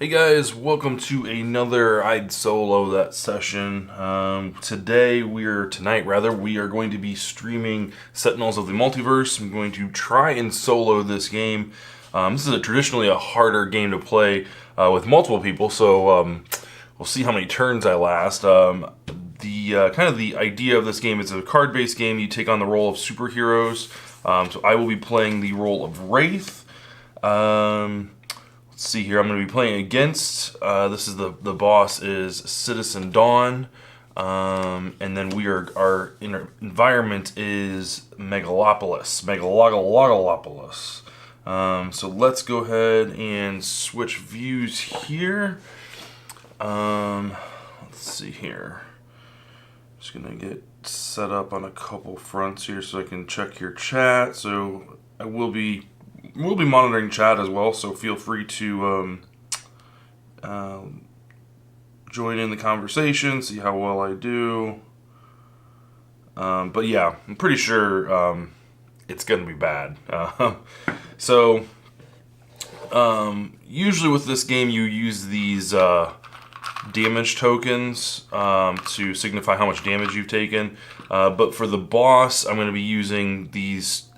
Hey guys, welcome to another I'd Solo That session. Tonight we are going to be streaming Sentinels of the Multiverse. I'm going to try and solo this game. This is traditionally a harder game to play with multiple people, so we'll see how many turns I last. The idea of this game is a card-based game. You take on the role of superheroes. So I will be playing the role of Wraith. Let's see here. I'm going to be playing against. This is the boss is Citizen Dawn, and then our environment is Megalopolis. So let's go ahead and switch views here. Let's see here. Just gonna get set up on a couple fronts here so I can check your chat. So we'll be monitoring chat as well, so feel free to join in the conversation, see how well I do. But yeah, I'm pretty sure it's going to be bad. Usually with this game you use these damage tokens to signify how much damage you've taken. But for the boss, I'm going to be using these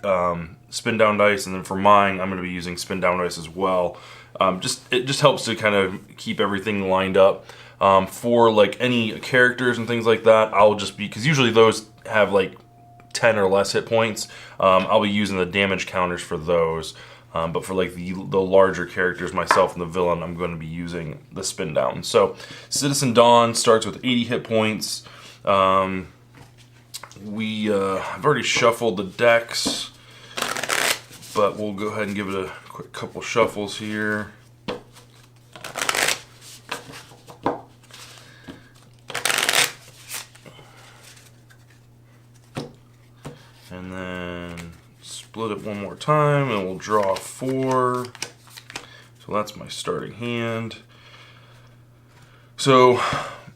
spin down dice, and then for mine, I'm going to be using spin down dice as well. It just helps to kind of keep everything lined up. For like any characters and things like that, I'll just be, because usually those have like 10 or less hit points. I'll be using the damage counters for those. But for like the larger characters, myself and the villain, I'm going to be using the spin down. So Citizen Dawn starts with 80 hit points. I've already shuffled the decks, but we'll go ahead and give it a quick couple shuffles here. And then split it one more time, and we'll draw 4. So that's my starting hand. So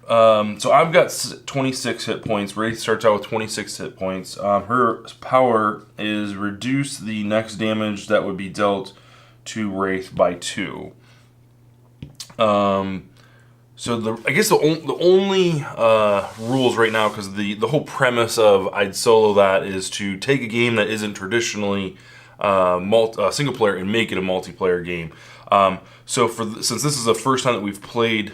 I've got 26 hit points. Wraith starts out with 26 hit points. Her power is reduce the next damage that would be dealt to Wraith by 2. I guess the only rules right now, because the whole premise of I'd Solo That is to take a game that isn't traditionally single player and make it a multiplayer game. Since this is the first time that we've played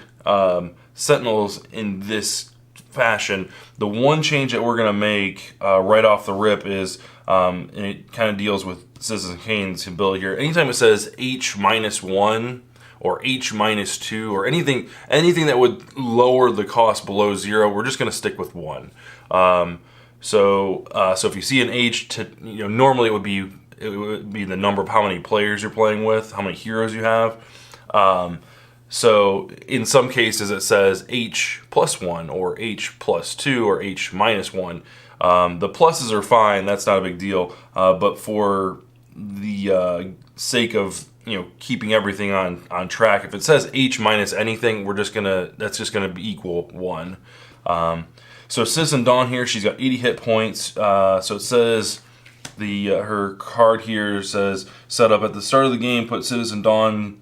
Sentinels in this fashion, the one change that we're going to make right off the rip is, and it kind of deals with Citizen Kane's ability here. Anytime it says H-1 or H-2 or anything that would lower the cost below 0, we're just going to stick with 1. So if you see an H, normally it would be the number of how many players you're playing with, how many heroes you have. So in some cases it says H+1 or H+2 or H-1. The pluses are fine, that's not a big deal. But for the sake of keeping everything on track, if it says H minus anything, that's just gonna be equal 1. So Citizen Dawn here, she's got 80 hit points. So it says her card here says set up at the start of the game. Put Citizen Dawn's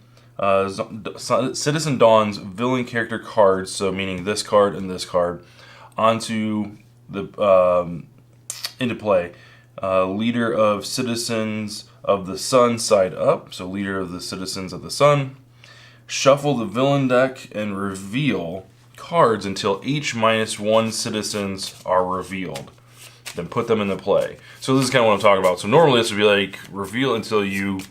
villain character cards, so meaning this card and this card, onto the into play. Leader of Citizens of the Sun side up, so leader of the Citizens of the Sun. Shuffle the villain deck and reveal cards until H-1 citizens are revealed. Then put them into play. So this is kind of what I'm talking about. So normally this would be like reveal until you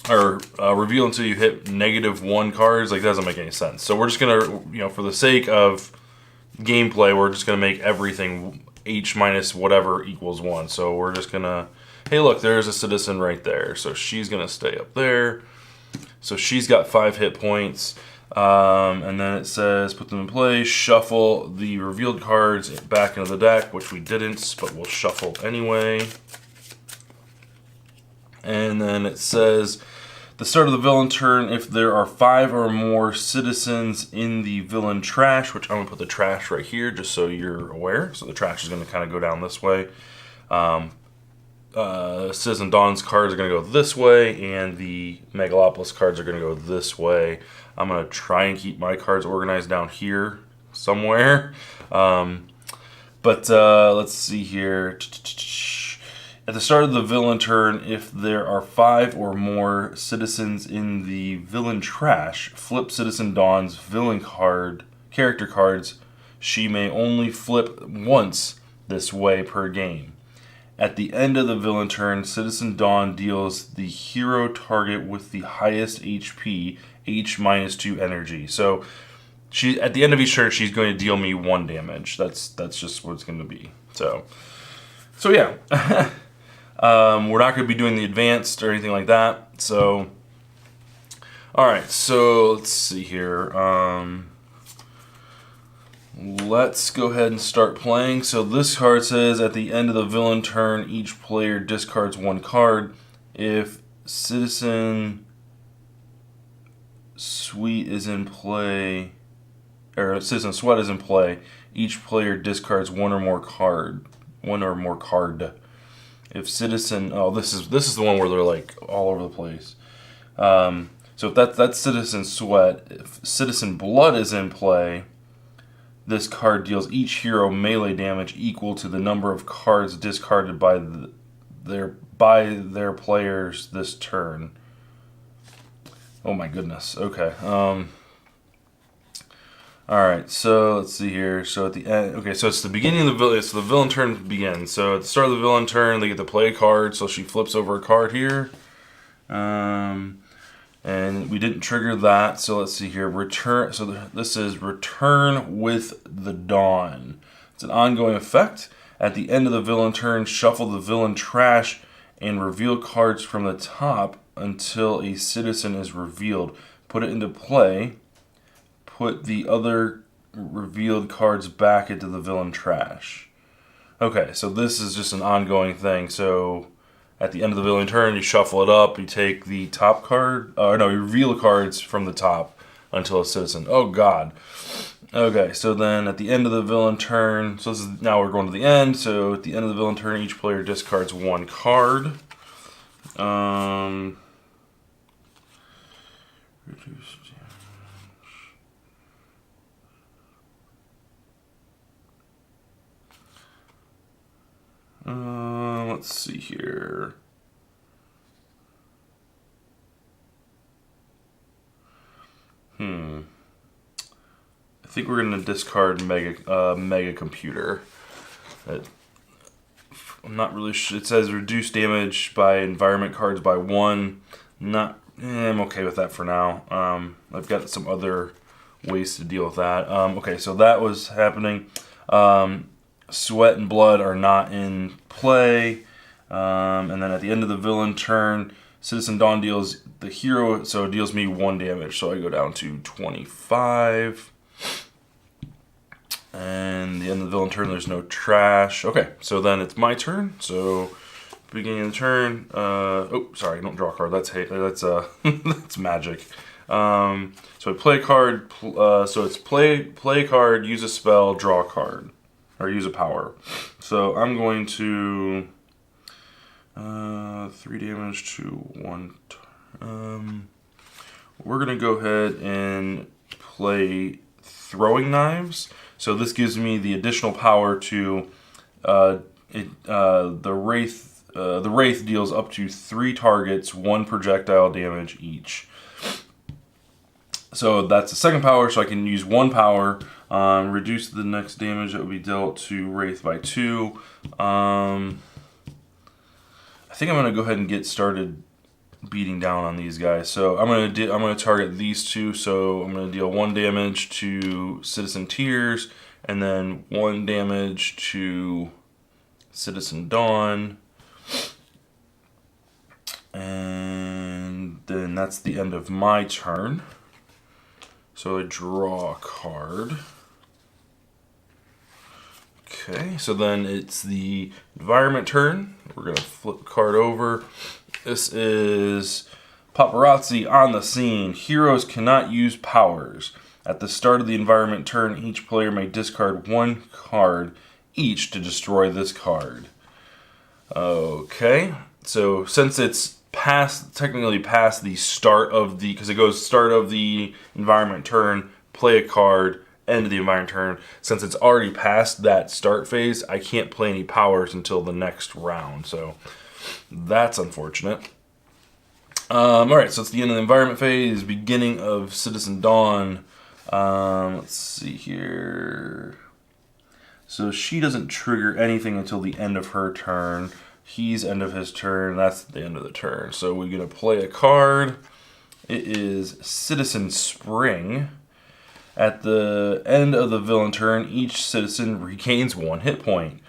hit -1 cards. Like, that doesn't make any sense. So we're just gonna, for the sake of gameplay, we're just gonna make everything H minus whatever equals 1. So we're just gonna, hey look, there's a citizen right there. So she's gonna stay up there. So she's got 5 hit points. And then it says put them in play, shuffle the revealed cards back into the deck, which we didn't, but we'll shuffle anyway. And then it says the start of the villain turn, if there are 5 or more citizens in the villain trash, which I'm going to put the trash right here just so you're aware. So the trash is going to kind of go down this way. Citizen Dawn's cards are going to go this way, and the Megalopolis cards are going to go this way. I'm going to try and keep my cards organized down here somewhere. But let's see here. At the start of the villain turn, if there are 5 or more citizens in the villain trash, flip Citizen Dawn's villain character cards. She may only flip once this way per game. At the end of the villain turn, Citizen Dawn deals the hero target with the highest HP, H-2 energy. So at the end of each turn, she's going to deal me 1 damage. That's just what it's going to be. So yeah. We're not going to be doing the advanced or anything like that. So, alright, so let's see here. Let's go ahead and start playing. So this card says, at the end of the villain turn, each player discards 1 card. If Citizen Sweat is in play, or Citizen Sweat is in play, each player discards 1 or more card. If Citizen, this is the one where they're like all over the place. So if that's Citizen Sweat, if Citizen Blood is in play, this card deals each hero melee damage equal to the number of cards discarded by their players this turn. Oh my goodness. Okay. Alright, so let's see here. So at the end, okay, so it's the beginning of the villain. So the villain turn begins. So at the start of the villain turn, they get to play a card. So she flips over a card here. And we didn't trigger that. So let's see here. Return. So this is Return with the Dawn. It's an ongoing effect. At the end of the villain turn, shuffle the villain trash and reveal cards from the top until a citizen is revealed. Put it into play. Put the other revealed cards back into the villain trash. Okay, so this is just an ongoing thing. So at the end of the villain turn, you shuffle it up, you take the top card, you reveal cards from the top until a citizen. Oh god. Okay, so then at the end of the villain turn, so this is, now we're going to the end, so at the end of the villain turn, each player discards 1 card. Reduce let's see here. I think we're going to discard Mega Computer. I'm not really sure. It says reduce damage by environment cards by 1. I'm okay with that for now. I've got some other ways to deal with that. Okay, so that was happening. Sweat and Blood are not in play. And then at the end of the villain turn, Citizen Dawn deals the hero, so it deals me 1 damage. So I go down to 25. And the end of the villain turn, there's no trash. Okay, so then it's my turn. So beginning of the turn. Sorry, don't draw a card. That's that's magic. So I play a card. So it's play a card, use a spell, draw a card. Or use a power. So I'm going to 3 damage to 1. We're going to go ahead and play Throwing Knives. So this gives me the additional power to the Wraith. The Wraith deals up to 3 targets, 1 projectile damage each. So that's the second power, so I can use 1 power. Reduce the next damage that will be dealt to Wraith by 2. I think I'm going to go ahead and get started beating down on these guys. So I'm going to target these 2. So I'm going to deal 1 damage to Citizen Tears, and then 1 damage to Citizen Dawn. And then that's the end of my turn. So I draw a card. Okay, so then it's the environment turn. We're going to flip the card over. This is Paparazzi on the scene. Heroes cannot use powers. At the start of the environment turn, each player may discard 1 card each to destroy this card. Okay, so since it's technically past the start of the, because it goes start of the environment turn, play a card, end of the environment turn. Since it's already past that start phase, I can't play any powers until the next round. So that's unfortunate. Alright, so it's the end of the environment phase, beginning of Citizen Dawn. Let's see here. So she doesn't trigger anything until the end of her turn. He's end of his turn. That's the end of the turn. So we're going to play a card. It is Citizen Spring. At the end of the villain turn, each citizen regains 1 hit point.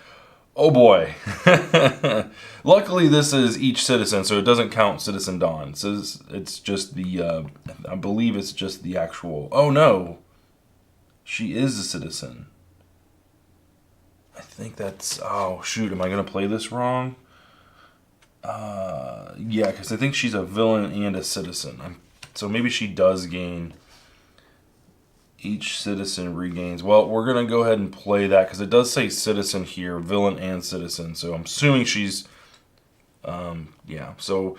Oh boy. Luckily this is each citizen, so it doesn't count Citizen Dawn. It says it's just the, I believe it's just the actual, oh no. She is a citizen. I think that's, oh shoot, am I going to play this wrong? Yeah, because I think she's a villain and a citizen. So maybe she does gain, each citizen regains. Well, we're going to go ahead and play that because it does say citizen here, villain and citizen. So I'm assuming she's, yeah. So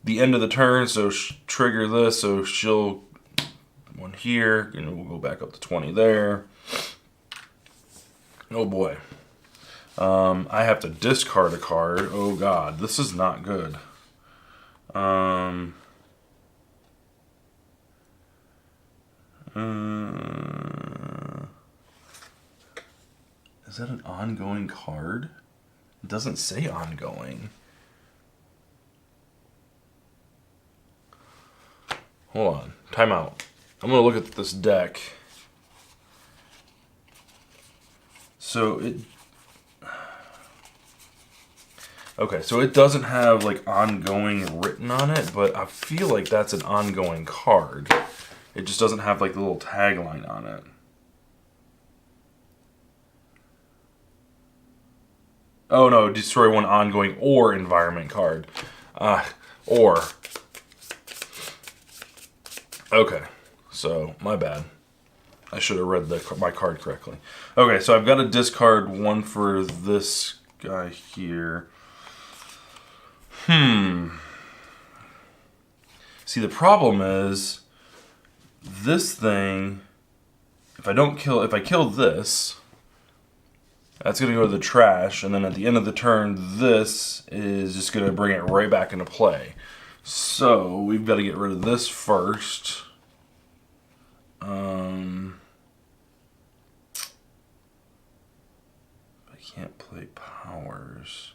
the end of the turn, so trigger this, so she'll, 1 here, and we'll go back up to 20 there. Oh boy. I have to discard a card. Oh god, this is not good. Is that an ongoing card? It doesn't say ongoing. Hold on. Time out. I'm going to look at this deck. So it... Okay, so it doesn't have like ongoing written on it, but I feel like that's an ongoing card. It just doesn't have like the little tagline on it. Oh no, destroy 1 ongoing or environment card. Or. Okay, so my bad. I should have read my card correctly. Okay, so I've got to discard 1 for this guy here. See, the problem is this thing, if I kill this, that's going to go to the trash, and then at the end of the turn, this is just going to bring it right back into play. So, we've got to get rid of this first. I can't play powers.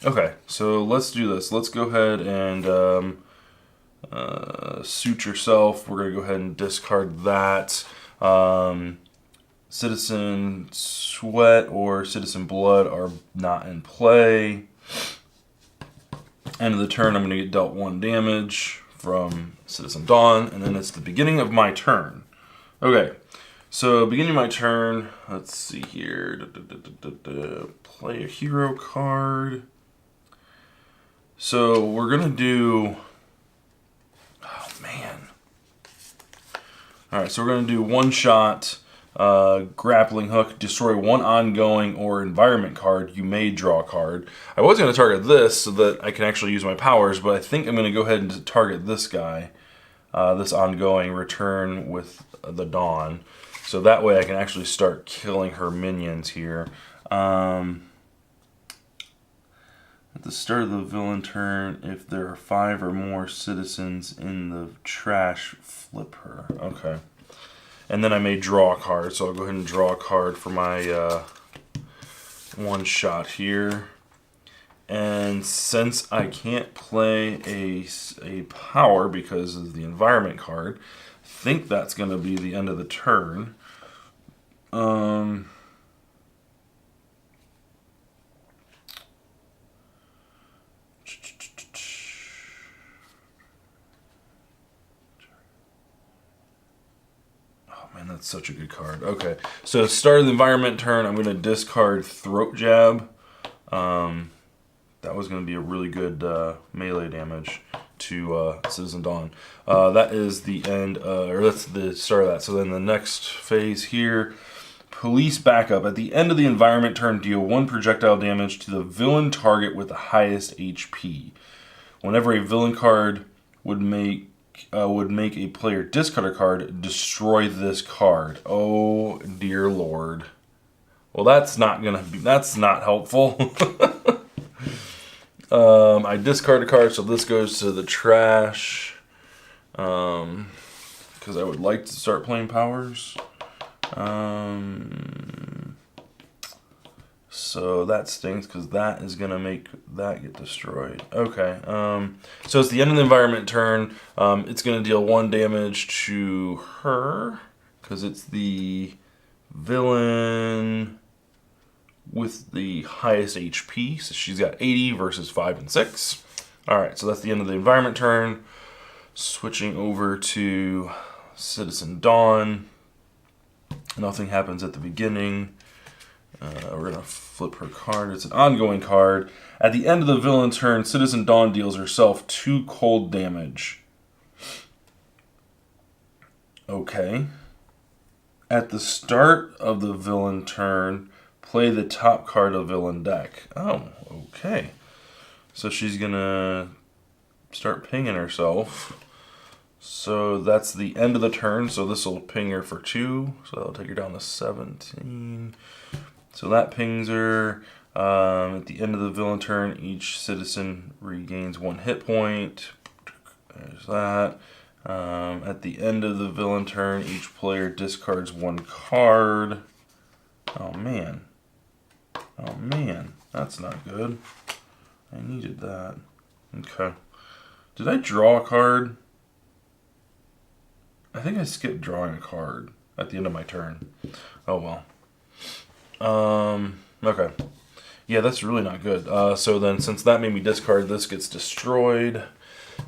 Okay, so let's do this. Let's go ahead and suit yourself. We're going to go ahead and discard that. Citizen Sweat or Citizen Blood are not in play. End of the turn, I'm going to get dealt 1 damage from Citizen Dawn, and then it's the beginning of my turn. Okay, so beginning of my turn, let's see here. Play a hero card. So we're going to do... Oh, man. Alright, so we're going to do 1 shot, grappling hook, destroy 1 ongoing or environment card. You may draw a card. I was going to target this so that I can actually use my powers, but I think I'm going to go ahead and target this guy, this ongoing, return with the Dawn. So that way I can actually start killing her minions here. At the start of the villain turn, if there are 5 or more citizens in the trash, flip her. Okay. And then I may draw a card, so I'll go ahead and draw a card for my 1 shot here. And since I can't play a power because of the environment card, I think that's going to be the end of the turn. That's such a good card. Okay, so start of the environment turn, I'm going to discard Throat Jab. That was going to be a really good melee damage to Citizen Dawn. That is the end, or that's the start of that. So then the next phase here, Police backup. At the end of the environment turn, deal 1 projectile damage to the villain target with the highest HP. Whenever a villain card would make a player discard a card, destroy this card. Oh dear lord. Well, that's not helpful. I discard a card, so this goes to the trash. Because I would like to start playing powers. So that stinks because that is gonna make that get destroyed. Okay. So it's the end of the environment turn. It's gonna deal 1 damage to her because it's the villain with the highest HP. So she's got 80 versus 5 and 6. All right. So that's the end of the environment turn. Switching over to Citizen Dawn. Nothing happens at the beginning. We're going to flip her card. It's an ongoing card. At the end of the villain turn, Citizen Dawn deals herself 2 cold damage. Okay. At the start of the villain turn, play the top card of villain deck. Oh, okay. So she's going to start pinging herself. So that's the end of the turn. So this will ping her for 2. So that'll take her down to 17. So that pings her. At the end of the villain turn, each citizen regains 1 hit point. There's that. At the end of the villain turn, each player discards 1 card. Oh man. Oh man. That's not good. I needed that. Okay. Did I draw a card? I think I skipped drawing a card at the end of my turn. Oh well. Okay. Yeah, that's really not good. So then, since that made me discard, this gets destroyed.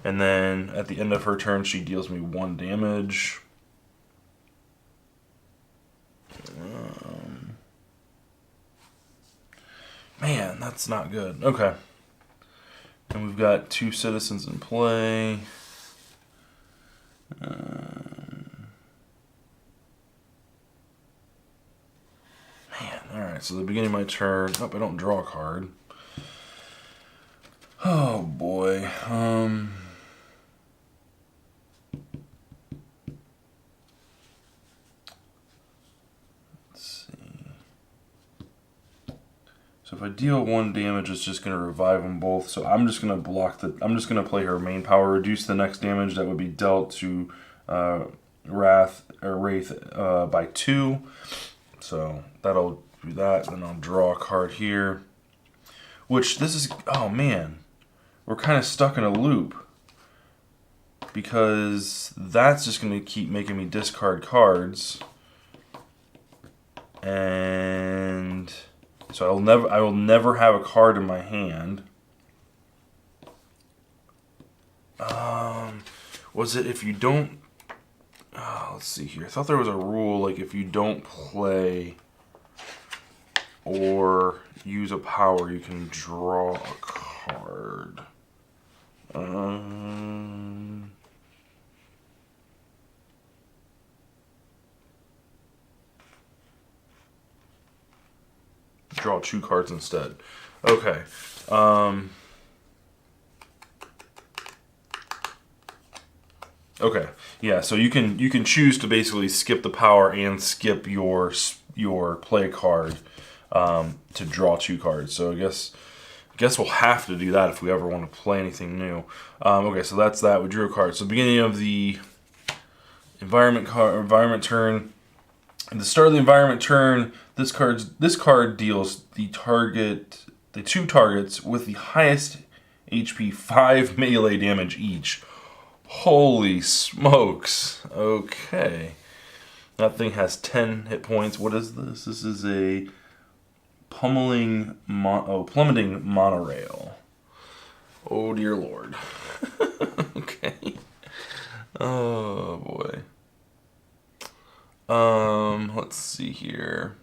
And then, at the end of her turn, she deals me 1 damage. Man, that's not good. Okay. And we've got 2 citizens in play. Alright, so the beginning of my turn. Oh, I don't draw a card. Oh boy. Let's see. So if I deal 1 damage, it's just going to revive them both. So I'm just going to I'm just going to play her main power, reduce the next damage that would be dealt to Wraith by 2. So that'll do that. Then I'll draw a card here. Which this is, oh man, we're kind of stuck in a loop. Because that's just going to keep making me discard cards. And so I will never have a card in my hand. Was it if you don't, let's see here. I thought there was a rule like if you don't play or use a power, you can draw a card. Draw 2 cards instead. Okay. Okay. Yeah. So you can choose to basically skip the power and skip your play card to draw 2 cards. So I guess we'll have to do that if we ever want to play anything new. Okay. So that's that. We drew a card. So beginning of the environment turn. At the start of the environment turn, this card deals the 2 targets with the highest HP 5 melee damage each. Holy smokes. Okay. That thing has 10 hit points. What is this? This is a plummeting monorail. Oh dear lord. Okay. Oh boy. Let's see here.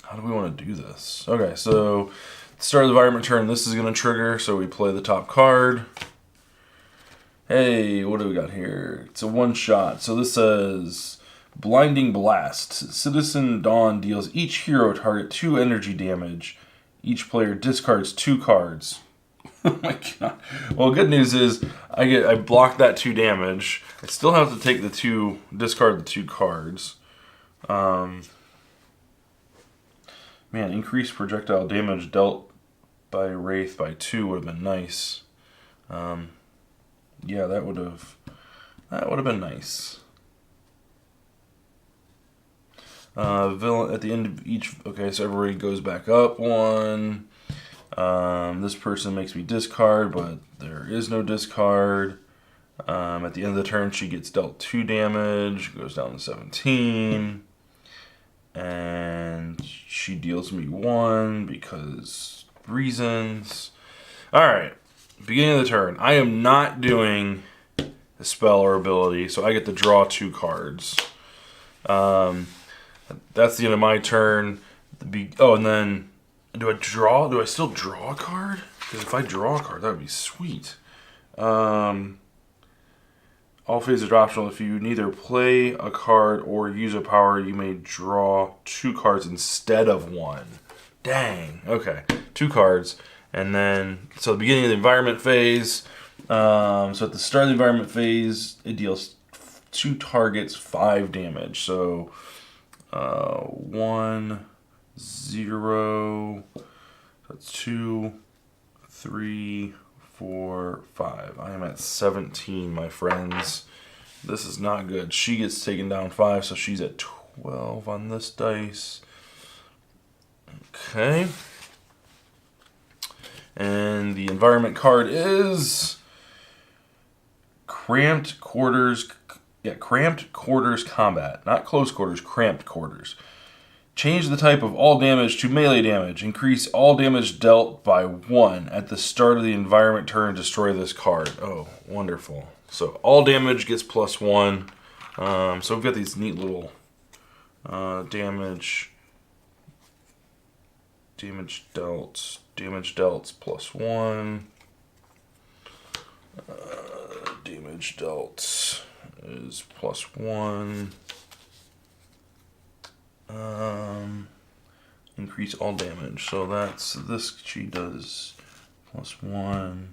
How do we want to do this? Okay, so start of the environment turn, this is going to trigger, so we play the top card. Hey, what do we got here? It's a 1-shot. So this says, Blinding Blast. Citizen Dawn deals each hero target 2 energy damage. Each player discards 2 cards. Oh my god. Well, good news is I block that 2 damage. I still have to take discard the 2 cards. Man, increased projectile damage dealt by Wraith by 2 would have been nice. Yeah, that would have been nice. Villain at the end of each. Okay, so everybody goes back up 1. This person makes me discard, but there is no discard. At the end of the turn, she gets dealt 2 damage, goes down to 17. And she deals me 1 because reasons. Alright, beginning of the turn. I am not doing a spell or ability, so I get to draw 2 cards. That's the end of my turn. And then, do I still draw a card? Because if I draw a card, that would be sweet. All phases are optional. If you neither play a card or use a power, you may draw 2 cards instead of 1. Dang. Okay. 2 cards. And then, so the beginning of the environment phase. So at the start of the environment phase, it deals 2 targets 5 damage. So 1, 0. That's 2, 3, 4, 5. I am at 17, my friends. This is not good. She gets taken down 5, so she's at 12 on this dice. Okay. And the environment card is Cramped Quarters. Yeah, Cramped Quarters Combat. Not Close Quarters, Cramped Quarters. Change the type of all damage to melee damage. Increase all damage dealt by 1 at the start of the environment turn. Destroy this card. Oh, wonderful. So all damage gets +1. So we've got these neat little damage dealt +1. Damage dealt is +1. Increase all damage. So that's this. She does +1.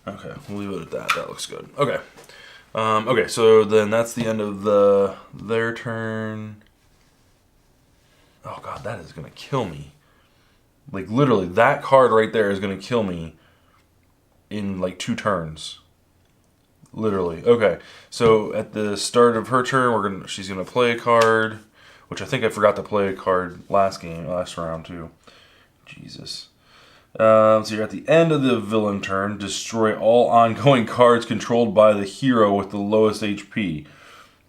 Okay, we'll leave it at that. That looks good. Okay. Okay, so then that's the end of their turn. Oh god, that is gonna kill me. Like literally, that card right there is gonna kill me in like 2 turns. Literally. Okay. So at the start of her turn, she's gonna play a card, which I think I forgot to play a card last round too. Jesus. So you're at the end of the villain turn. Destroy all ongoing cards controlled by the hero with the lowest HP.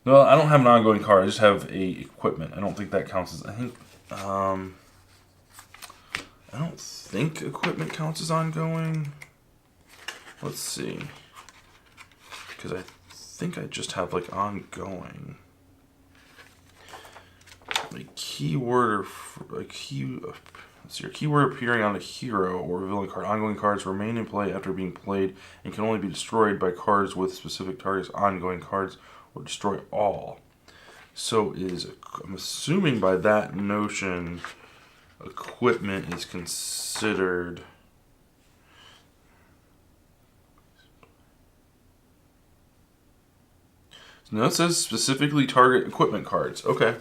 Well, I don't have an ongoing card. I just have a equipment. I don't think that counts as. I don't think equipment counts as ongoing. Let's see. Because I think I just have like ongoing. A keyword or a key. Let's see, your keyword appearing on a hero or a villain card. Ongoing cards remain in play after being played and can only be destroyed by cards with specific targets. Ongoing cards or destroy all. So I'm assuming by that notion, equipment is considered. No, it says specifically target equipment cards. Okay,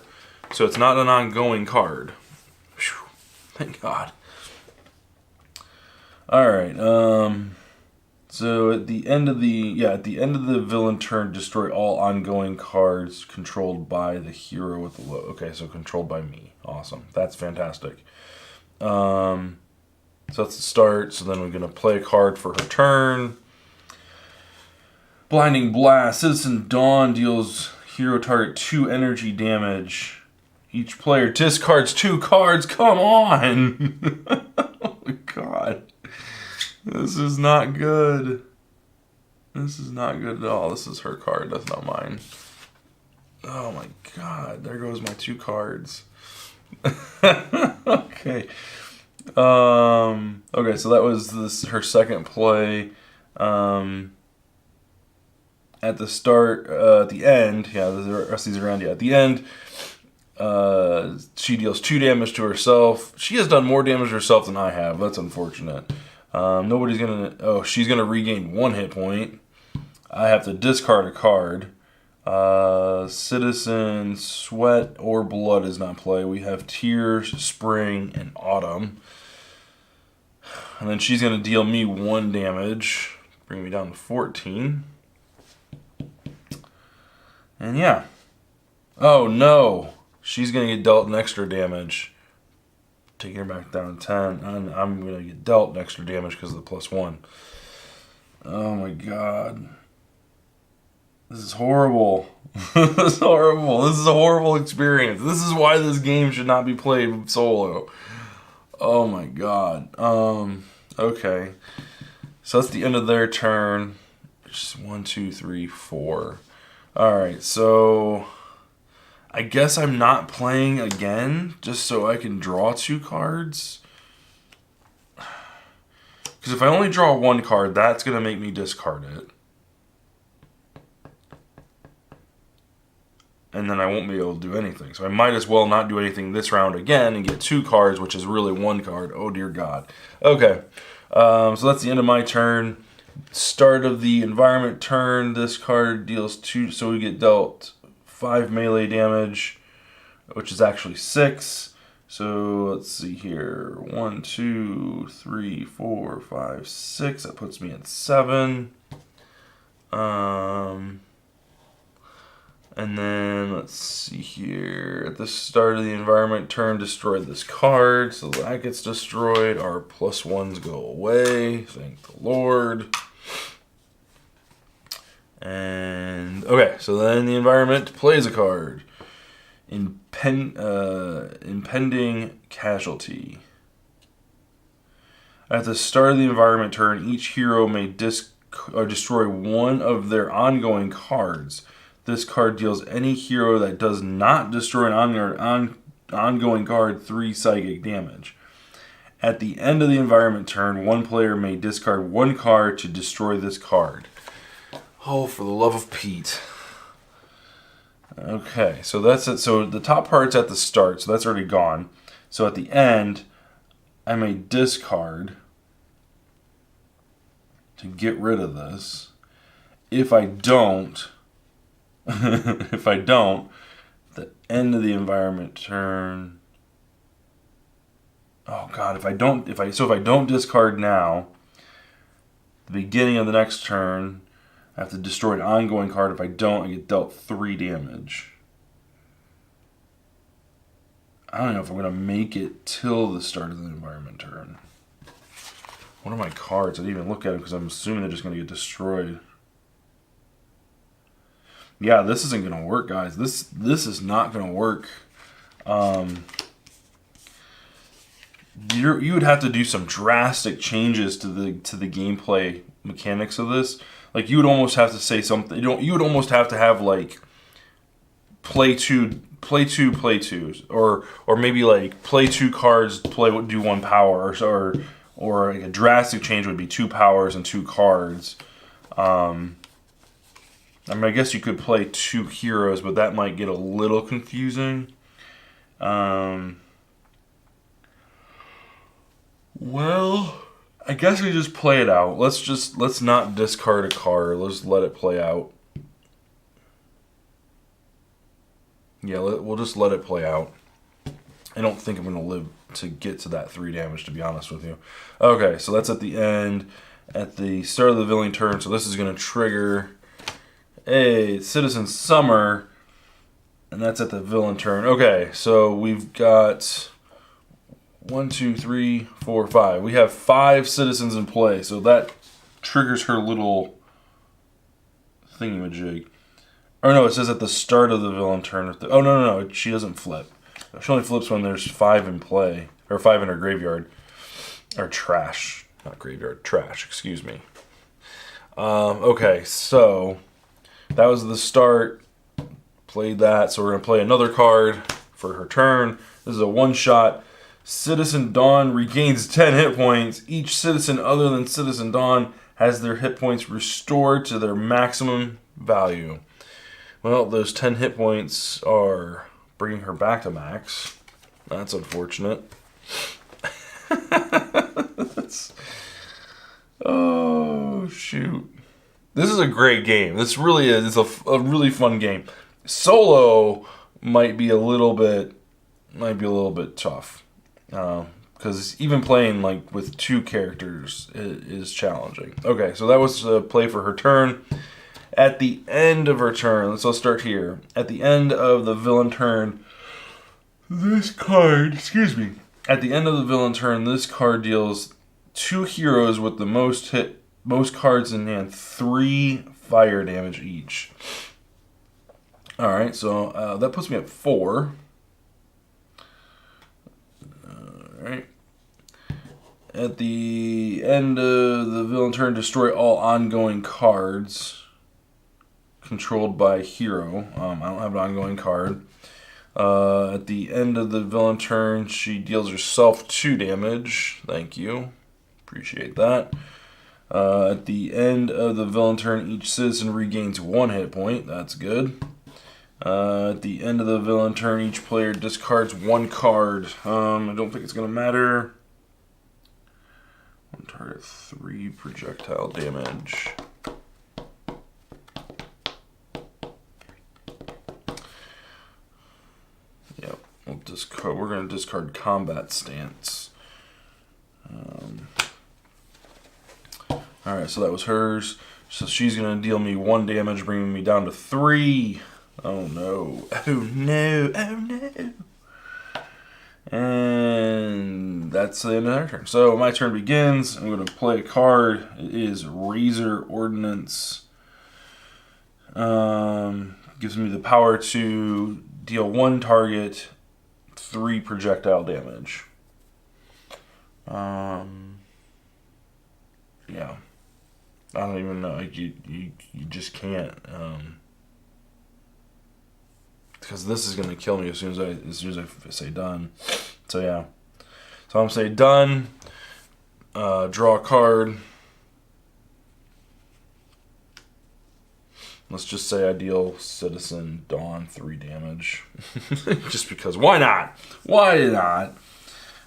so it's not an ongoing card. Whew. Thank God. All right. So at the end of the villain turn, destroy all ongoing cards controlled by the hero with the low. Okay, so controlled by me. Awesome. That's fantastic. So that's the start. So then we're gonna play a card for her turn. Blinding Blast. Citizen Dawn deals hero target 2 energy damage. Each player discards 2 cards. Come on! Oh my god. This is not good. This is not good at all. This is her card. That's not mine. Oh my god. There goes my 2 cards. Okay. Okay, so that was her second play. At the start, at the end, yeah, the rest of these around, yeah, at the end, she deals 2 damage to herself. She has done more damage to herself than I have. That's unfortunate. Nobody's gonna. Oh, she's gonna regain 1 hit point. I have to discard a card. Citizen, Sweat, or Blood is not play. We have Tears, Spring, and Autumn. And then she's gonna deal me 1 damage, bring me down to 14. And yeah. Oh no! She's gonna get dealt an extra damage, taking her back down to 10. And I'm gonna get dealt an extra damage because of the +1. Oh my god. This is horrible. This is horrible. This is a horrible experience. This is why this game should not be played solo. Oh my god. Okay. So that's the end of their turn. Just 1, 2, 3, 4. Alright, so I guess I'm not playing again just so I can draw 2 cards. Because if I only draw 1 card, that's going to make me discard it. And then I won't be able to do anything. So I might as well not do anything this round again and get 2 cards, which is really 1 card. Oh dear God. Okay, so that's the end of my turn. Start of the environment turn. This card deals 2, so we get dealt 5 melee damage, which is actually 6. So let's see here. 1, 2, 3, 4, 5, 6. That puts me at 7. And then, let's see here. At the start of the environment turn, destroy this card. So that gets destroyed. Our +1s go away. Thank the Lord. And, okay. So then the environment plays a card. Impending Casualty. At the start of the environment turn, each hero may destroy 1 of their ongoing cards. This card deals any hero that does not destroy an ongoing card 3 psychic damage. At the end of the environment turn, 1 player may discard 1 card to destroy this card. Oh, for the love of Pete. Okay, so that's it. So the top part's at the start, so that's already gone. So at the end, I may discard to get rid of this. If I don't, the end of the environment turn. Oh God, if I don't discard now, the beginning of the next turn, I have to destroy an ongoing card. If I don't, I get dealt 3 damage. I don't know if I'm gonna make it till the start of the environment turn. What are my cards? I didn't even look at them because I'm assuming they're just gonna get destroyed. Yeah, this isn't gonna work, guys. This is not gonna work. You would have to do some drastic changes to the gameplay mechanics of this. Like you would almost have to say something. You would almost have to have like play two, or maybe like play 2 cards, do 1 power, or like a drastic change would be 2 powers and 2 cards. I mean, I guess you could play 2 heroes, but that might get a little confusing. Well, I guess we just play it out. Let's not discard a card. Let's let it play out. Yeah, we'll just let it play out. I don't think I'm going to live to get to that 3 damage, to be honest with you. Okay, so that's at the end. At the start of the villain turn, so this is going to trigger a Citizen Summer, and that's at the villain turn. Okay, so we've got 1, 2, 3, 4, 5. We have 5 citizens in play, so that triggers her little thingamajig. Or no, it says at the start of the villain turn. Oh, no, she doesn't flip. She only flips when there's 5 in play, or 5 in her graveyard. Or trash. Not graveyard, trash, excuse me. Okay, so that was the start. Played that, so we're going to play another card for her turn. This is a 1-shot. Citizen Dawn regains 10 hit points. Each citizen other than Citizen Dawn has their hit points restored to their maximum value. Well, those 10 hit points are bringing her back to max. That's unfortunate. Oh, shoot. This is a great game. This really is. It's a really fun game. Solo might be a little bit tough. Because even playing like with 2 characters is challenging. Okay, so that was a play for her turn. At the end of her turn, let's start here. At the end of the villain turn, this card, At the end of the villain turn, this card deals 2 heroes with the most cards in hand 3 fire damage each. Alright, so that puts me at 4. Alright. At the end of the villain turn, destroy all ongoing cards controlled by hero. I don't have an ongoing card. At the end of the villain turn, she deals herself 2 damage. Thank you. Appreciate that. At the end of the villain turn, each citizen regains 1 hit point. That's good. At the end of the villain turn, each player discards 1 card. I don't think it's going to matter. 1 target, 3 projectile damage. Yep, we're going to discard combat stance. Alright, so that was hers. So she's going to deal me 1 damage, bringing me down to 3. Oh no. Oh no. Oh no. And that's the end of her turn. So my turn begins. I'm going to play a card. It is Razor Ordnance. Gives me the power to deal 1 target, 3 projectile damage. Yeah. I don't even know. You just can't. Because this is gonna kill me as soon as I say done. So yeah. So I'm gonna say done. Draw a card. Let's just say I deal Citizen Dawn 3 damage. Just because. Why not? Why not?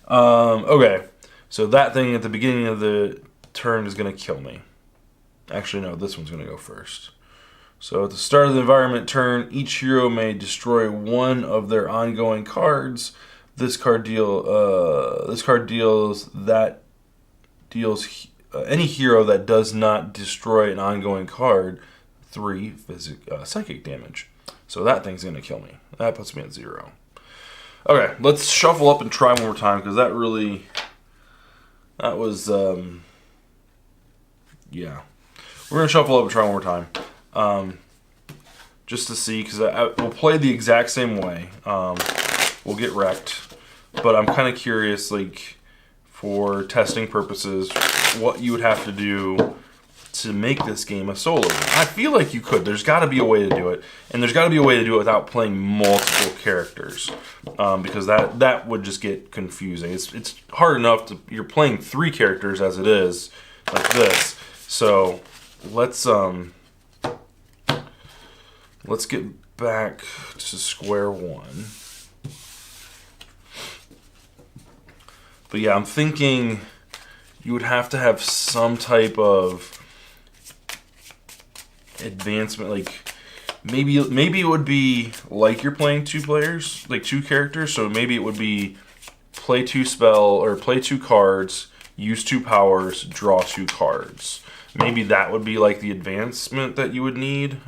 Okay. So that thing at the beginning of the turn is gonna kill me. Actually, no. This one's gonna go first. So at the start of the environment turn, each hero may destroy 1 of their ongoing cards. This card deals any hero that does not destroy an ongoing card 3 psychic damage. So that thing's gonna kill me. That puts me at 0. Okay, let's shuffle up and try one more time because that was yeah. We're gonna shuffle up and try one more time. Just to see, because we'll play the exact same way. We'll get wrecked, but I'm kind of curious, like, for testing purposes, what you would have to do to make this game a solo game. I feel like you could. There's got to be a way to do it, and there's got to be a way to do it without playing multiple characters, because that would just get confusing. It's hard enough you're playing 3 characters as it is, like this. So let's get back to square one. But yeah, I'm thinking you would have to have some type of advancement, like maybe it would be like you're playing 2 players, like 2 characters, so maybe it would be play 2 play 2 cards, use 2 powers, draw 2 cards. Maybe that would be like the advancement that you would need.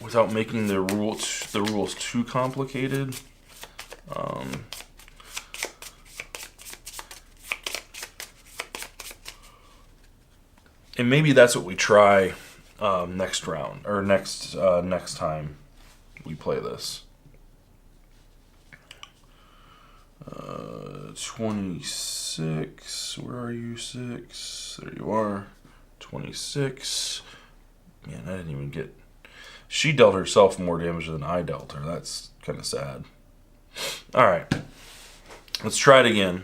Without making the rules too complicated. And maybe that's what we try next round, or next time we play this. 26. Where are you? 6. There you are. 26. Man, I didn't even get... She dealt herself more damage than I dealt her. That's kind of sad. Alright. Let's try it again.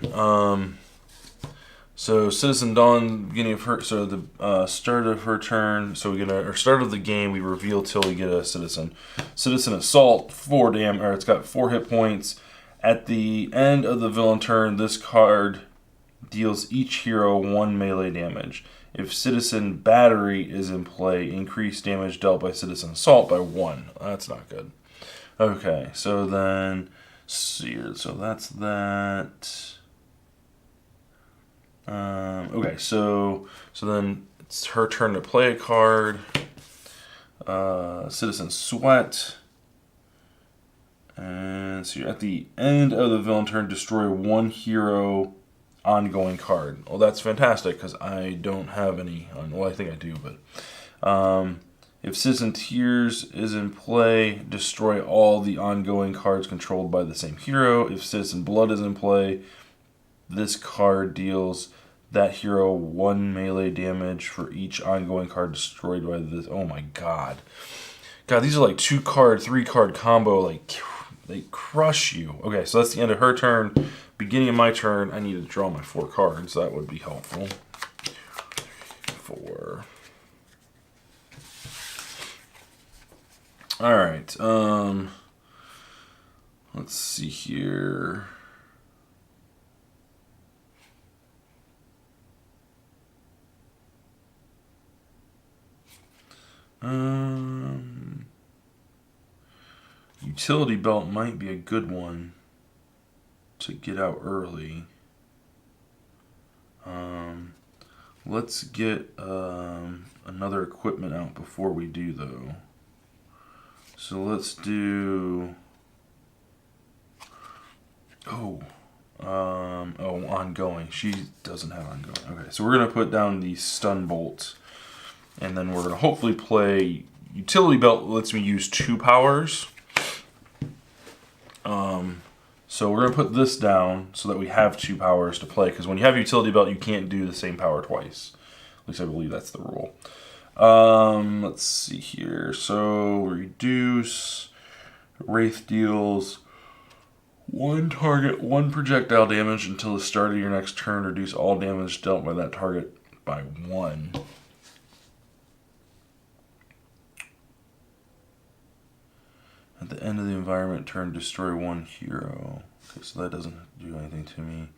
So Citizen Dawn, beginning of her... So the start of her turn... So we get or start of the game, we reveal till we get a Citizen. Citizen Assault, 4 damage... Or it's got 4 hit points. At the end of the villain turn, this card deals each hero 1 melee damage. If Citizen Battery is in play, increase damage dealt by Citizen Assault by 1. That's not good. Okay, so then... So that's that. Okay, so then it's her turn to play a card. Citizen Sweat. And so at the end of the villain turn, destroy 1 hero ongoing card. Well, that's fantastic because I don't have any. Well, I think I do, but if Citizen Tears is in play, destroy all the ongoing cards controlled by the same hero. If Citizen Blood is in play, this card deals that hero 1 melee damage for each ongoing card destroyed by this. Oh my god. God, these are like 2-card, 3-card combo. Like, they crush you. Okay, so that's the end of her turn. Beginning of my turn, I need to draw my 4 cards. That would be helpful. 4. Alright, let's see here. Utility Belt might be a good one to get out early. Let's get another equipment out before we do, though. So let's do... ongoing. She doesn't have ongoing. Okay, so we're going to put down the Stun Bolt. And then we're going to hopefully play... Utility Belt lets me use 2 powers. So we're going to put this down so that we have 2 powers to play. Because when you have Utility Belt, you can't do the same power twice. At least I believe that's the rule. Let's see here. So reduce. Wraith deals 1 target, 1 projectile damage until the start of your next turn. Reduce all damage dealt by that target by 1. At the end of the environment turn, destroy 1 hero. Okay, so that doesn't do anything to me.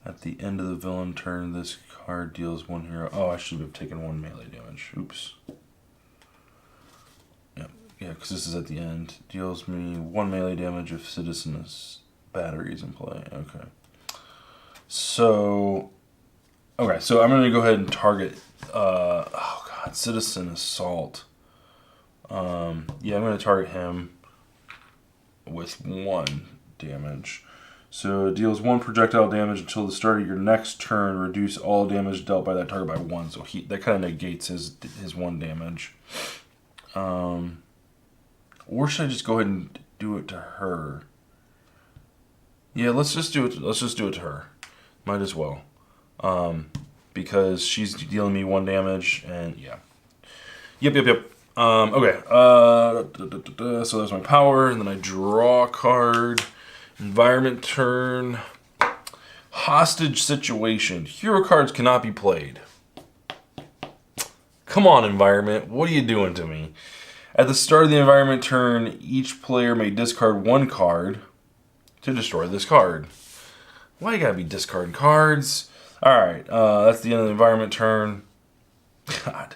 At the end of the villain turn, this card deals 1 hero. Oh, I should have taken 1 melee damage. Oops. Yeah, because this is at the end. Deals me 1 melee damage if Citizen's Battery is in play. Okay. So I'm going to go ahead and target, Citizen Assault. I'm going to target him with 1 damage. So it deals 1 projectile damage until the start of your next turn. Reduce all damage dealt by that target by 1. So that kind of negates his 1 damage. Or should I just go ahead and do it to her? Yeah, let's just do it. Let's just do it to her. Might as well, because she's dealing me 1 damage, and yeah. Yep. Okay. So there's my power, and then I draw a card. Environment turn. Hostage situation. Hero cards cannot be played. Come on, environment. What are you doing to me? At the start of the environment turn, each player may discard 1 card to destroy this card. Why you gotta be discarding cards? Alright, that's the end of the environment turn. God.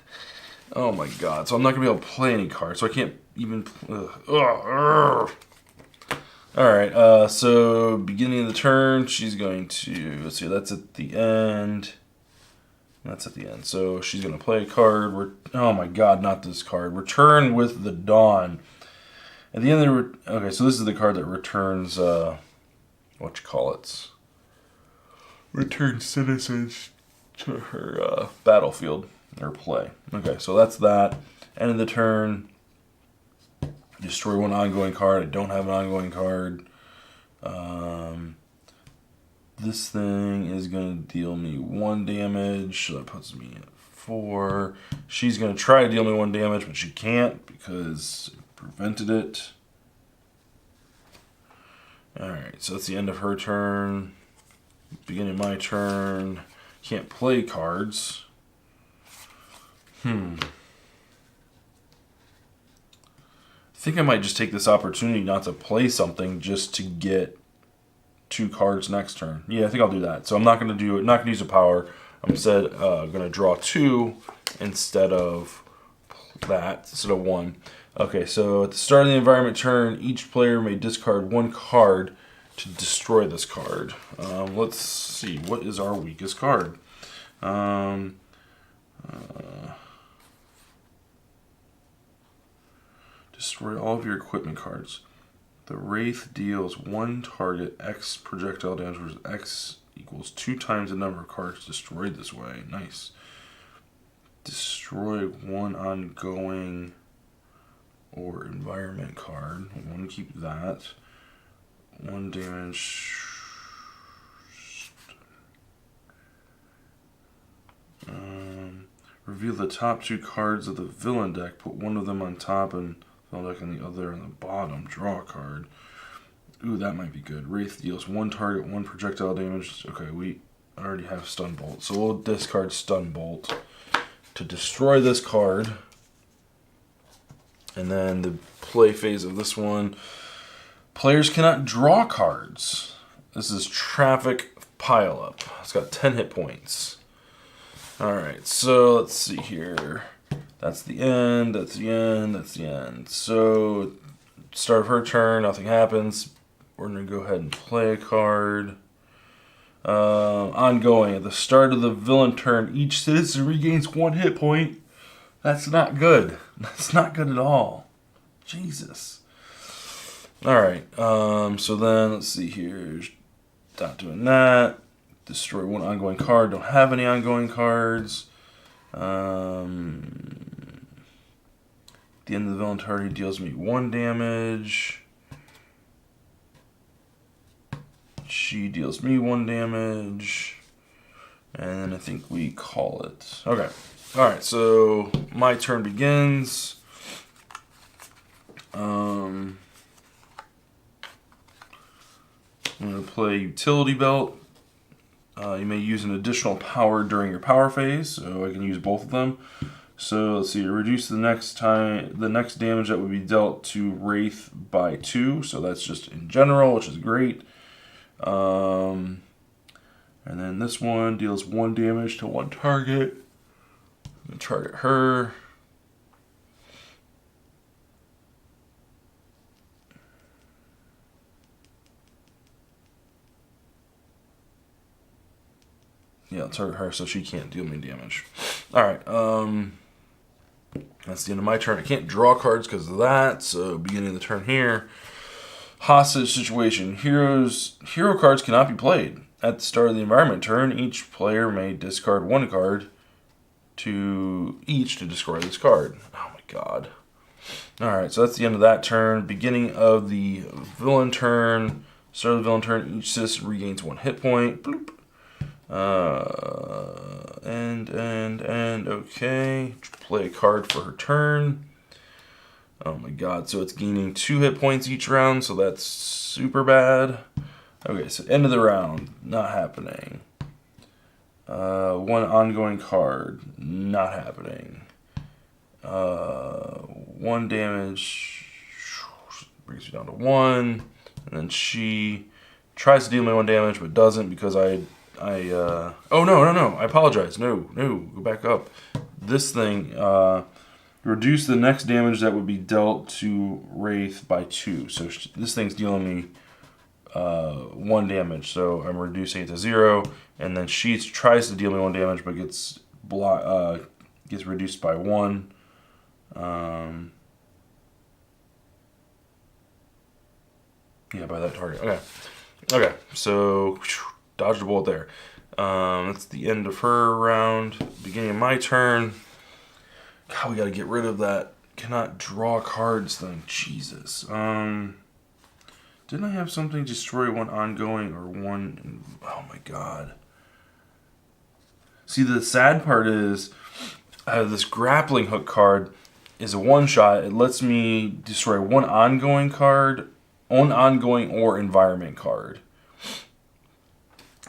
Oh my god. So I'm not gonna be able to play any cards, so I can't even... Alright, so beginning of the turn, she's going to... Let's see, that's at the end. That's at the end. So she's going to play a card. Oh my god, not this card. Return with the Dawn. At the end of the... Okay, so this is the card that returns... Returns citizens to her battlefield. Or play. Okay, so that's that. End of the turn. Destroy 1 ongoing card. I don't have an ongoing card. This thing is going to deal me 1 damage. So that puts me at 4. She's going to try to deal me 1 damage, but she can't because it prevented it. Alright, so that's the end of her turn. Beginning of my turn. Can't play cards. I think I might just take this opportunity not to play something just to get 2 cards next turn. Yeah, I think I'll do that. So I'm not going to do it. Not going to use a power. I'm instead going to draw 2 instead of that, instead of 1. Okay, so at the start of the environment turn, each player may discard 1 card to destroy this card. Let's see, what is our weakest card? Destroy all of your equipment cards. The Wraith deals 1 target X projectile damage, versus X equals 2 times the number of cards destroyed this way. Nice. Destroy 1 ongoing or environment card. I want to keep that. 1 damage. Reveal the top 2 cards of the villain deck. Put 1 of them on top and villain deck and the other on the bottom. Draw a card. Ooh, that might be good. Wraith deals 1 target, 1 projectile damage. Okay, we already have Stun Bolt. So we'll discard Stun Bolt to destroy this card. And then the play phase of this one. Players cannot draw cards. This is Traffic Pile Up. It's got 10 hit points. Alright, so let's see here. That's the end, that's the end, that's the end. So, start of her turn, nothing happens. We're going to go ahead and play a card. Ongoing. At the start of the villain turn, each citizen regains 1 hit point. That's not good. That's not good at all. Jesus. Alright, so then, let's see here. Not doing that. Destroy 1 ongoing card. Don't have any ongoing cards. At the end of the villain turn, he deals me 1 damage. She deals me 1 damage. And then I think we call it. Okay. Alright, so my turn begins. I'm going to play Utility Belt. You may use an additional power during your power phase, so I can use both of them. So let's see, reduce the next damage that would be dealt to Wraith by 2. So that's just in general, which is great. And then this one deals 1 damage to 1 target. I'm gonna target her. Yeah, I'll target her so she can't deal me damage. Alright, that's the end of my turn. I can't draw cards because of that, so beginning of the turn here. Hostage situation. Hero cards cannot be played. At the start of the environment turn, each player may discard 1 card to destroy this card. Oh my god. Alright, so that's the end of that turn. Beginning of the villain turn. Start of the villain turn, each citizen regains 1 hit point. Bloop. Okay. Play a card for her turn. Oh my god, so it's gaining 2 hit points each round, so that's super bad. Okay, so end of the round, not happening. 1 ongoing card, not happening. 1 damage, brings you down to 1, and then she tries to deal me 1 damage, but doesn't because oh no, I apologize. No, go back up. This thing, reduce the next damage that would be dealt to Wraith by 2. So this thing's dealing me 1 damage, so I'm reducing it to 0, and then she tries to deal me 1 damage, but gets reduced by 1. Yeah, by that target. Okay, so dodged a bullet there. That's the end of her round. Beginning of my turn. God, we gotta get rid of that cannot draw cards thing. Jesus. Didn't I have something destroy 1 ongoing or 1? Oh my god. See, the sad part is this grappling hook card is a one-shot. It lets me destroy one ongoing card, one ongoing or environment card.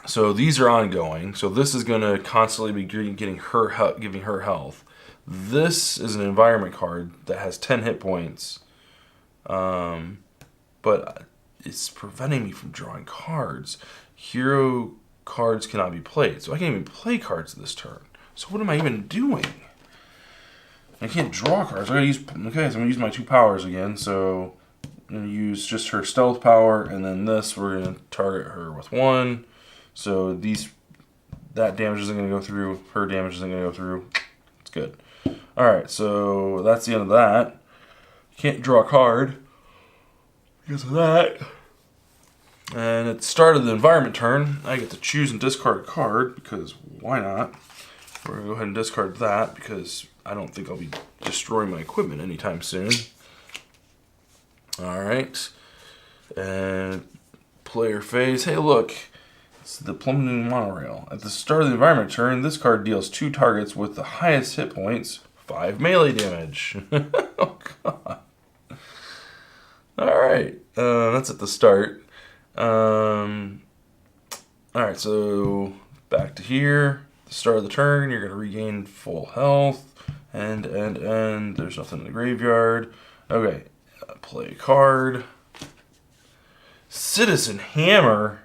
So these are ongoing. So this is going to constantly be giving her health. This is an environment card that has 10 hit points. But it's preventing me from drawing cards. Hero cards cannot be played. So I can't even play cards this turn. So what am I even doing? I can't draw cards. I gotta use, okay, so I'm gonna use my 2 powers again. So I'm gonna use just her stealth power, and then this, we're gonna target her with 1. So that damage isn't gonna go through, her damage isn't gonna go through. It's good. Alright, so that's the end of that. Can't draw a card because of that. And at the start of the environment turn, I get to choose and discard a card, because why not? We're going to go ahead and discard that, because I don't think I'll be destroying my equipment anytime soon. Alright. And player phase. Hey, look. It's the plummeting monorail. At the start of the environment turn, this card deals 2 targets with the highest hit points 5 melee damage. Oh, God. Alright. That's at the start. Alright, so back to here. The start of the turn, you're going to regain full health. And there's nothing in the graveyard. Okay, play a card. Citizen Hammer.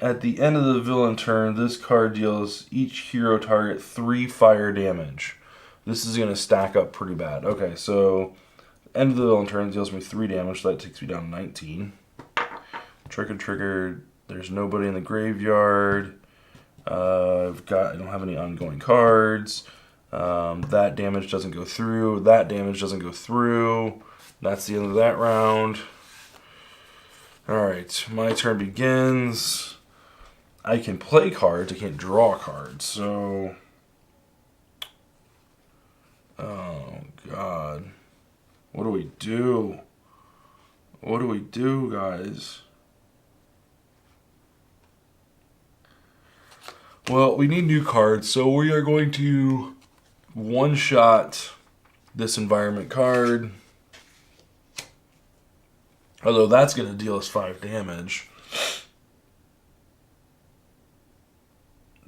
At the end of the villain turn, this card deals each hero target 3 fire damage. This is going to stack up pretty bad. Okay, so end of the villain turn deals me 3 damage, so that takes me down to 19. Trigger. There's nobody in the graveyard. I don't have any ongoing cards. That damage doesn't go through. That damage doesn't go through. That's the end of that round. Alright, my turn begins. I can play cards, I can't draw cards, so... Oh, God. What do we do? What do we do, guys? Well, we need new cards, so we are going to one-shot this environment card. Although that's going to deal us 5 damage.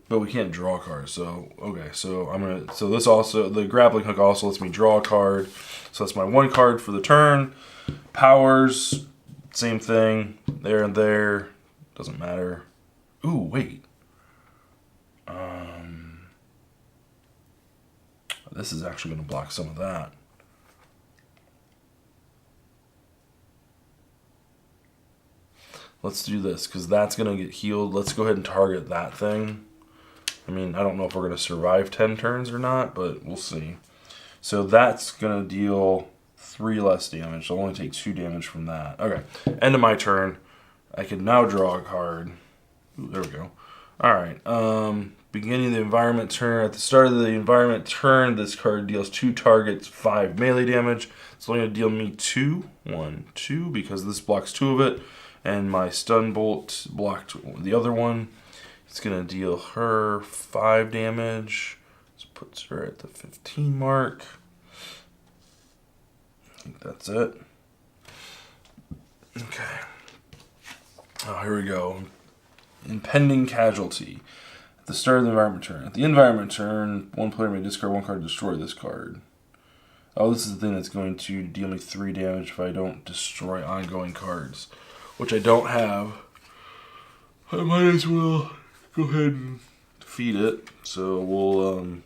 But we can't draw cards, so okay. So this also, the grappling hook also lets me draw a card. So that's my 1 card for the turn. Powers, same thing. There and there, doesn't matter. Ooh, wait. This is actually going to block some of that. Let's do this, because that's going to get healed. Let's go ahead and target that thing. I mean, I don't know if we're going to survive 10 turns or not, but we'll see. So that's going to deal 3 less damage. So I'll only take 2 damage from that. Okay, end of my turn. I can now draw a card. Ooh, there we go. Alright, beginning of the environment turn. At the start of the environment turn, this card deals 2 targets 5 melee damage. It's only going to deal me 2. 1, 2, because this blocks 2 of it. And my stun bolt blocked the other one. It's going to deal her 5 damage. This puts her at the 15 mark. I think that's it. Okay. Oh, here we go. Impending Casualty. At the start of the environment turn. At the environment turn, 1 player may discard 1 card to destroy this card. Oh, this is the thing that's going to deal me 3 damage if I don't destroy ongoing cards. Which I don't have. I might as well go ahead and defeat it. So we'll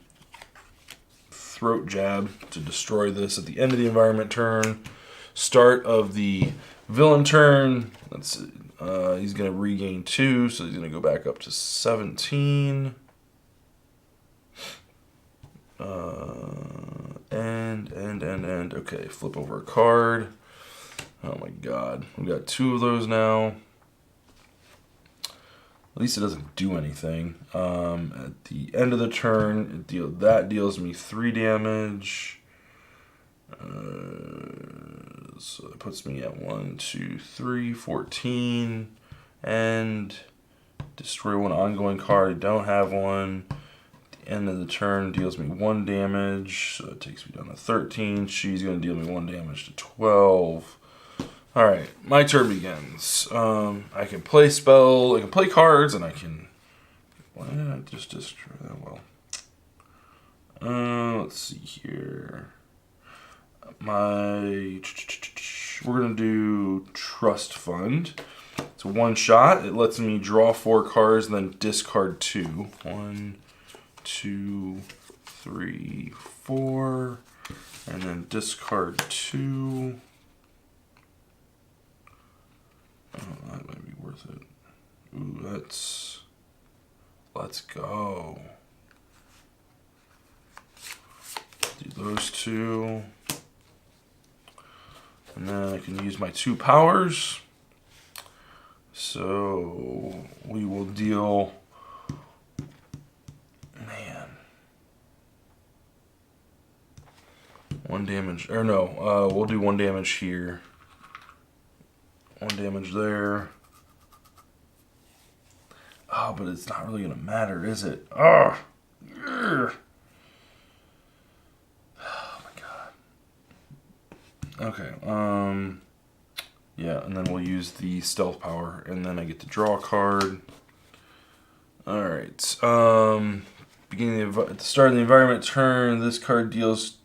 throat jab to destroy this at the end of the environment turn. Start of the villain turn. Let's he's going to regain 2, so he's going to go back up to 17. And okay, flip over a card. Oh my God, we got 2 of those now. At least it doesn't do anything. At the end of the turn, that deals me 3 damage. So it puts me at 1, 2, 3, 14. And destroy 1 ongoing card. I don't have one. End of the turn deals me 1 damage, so it takes me down to 13. She's going to deal me 1 damage to 12. Alright, my turn begins. I can play spell, I can play cards, and I can... Why did I just destroy that? Well, let's see here. We're going to do Trust Fund. It's a 1-shot. It lets me draw 4 cards and then discard 2. 1, 2, 3, 4. And then discard 2. Oh, that might be worth it. Ooh, let's go. Do those 2. And then I can use my 2 powers. So we will deal, man, 1 damage, or no, we'll do 1 damage here. 1 damage there. Oh, but it's not really going to matter, is it? Oh, oh my God. Okay, yeah, and then we'll use the stealth power, and then I get to draw a card. Alright, beginning at the start of the environment turn, this card deals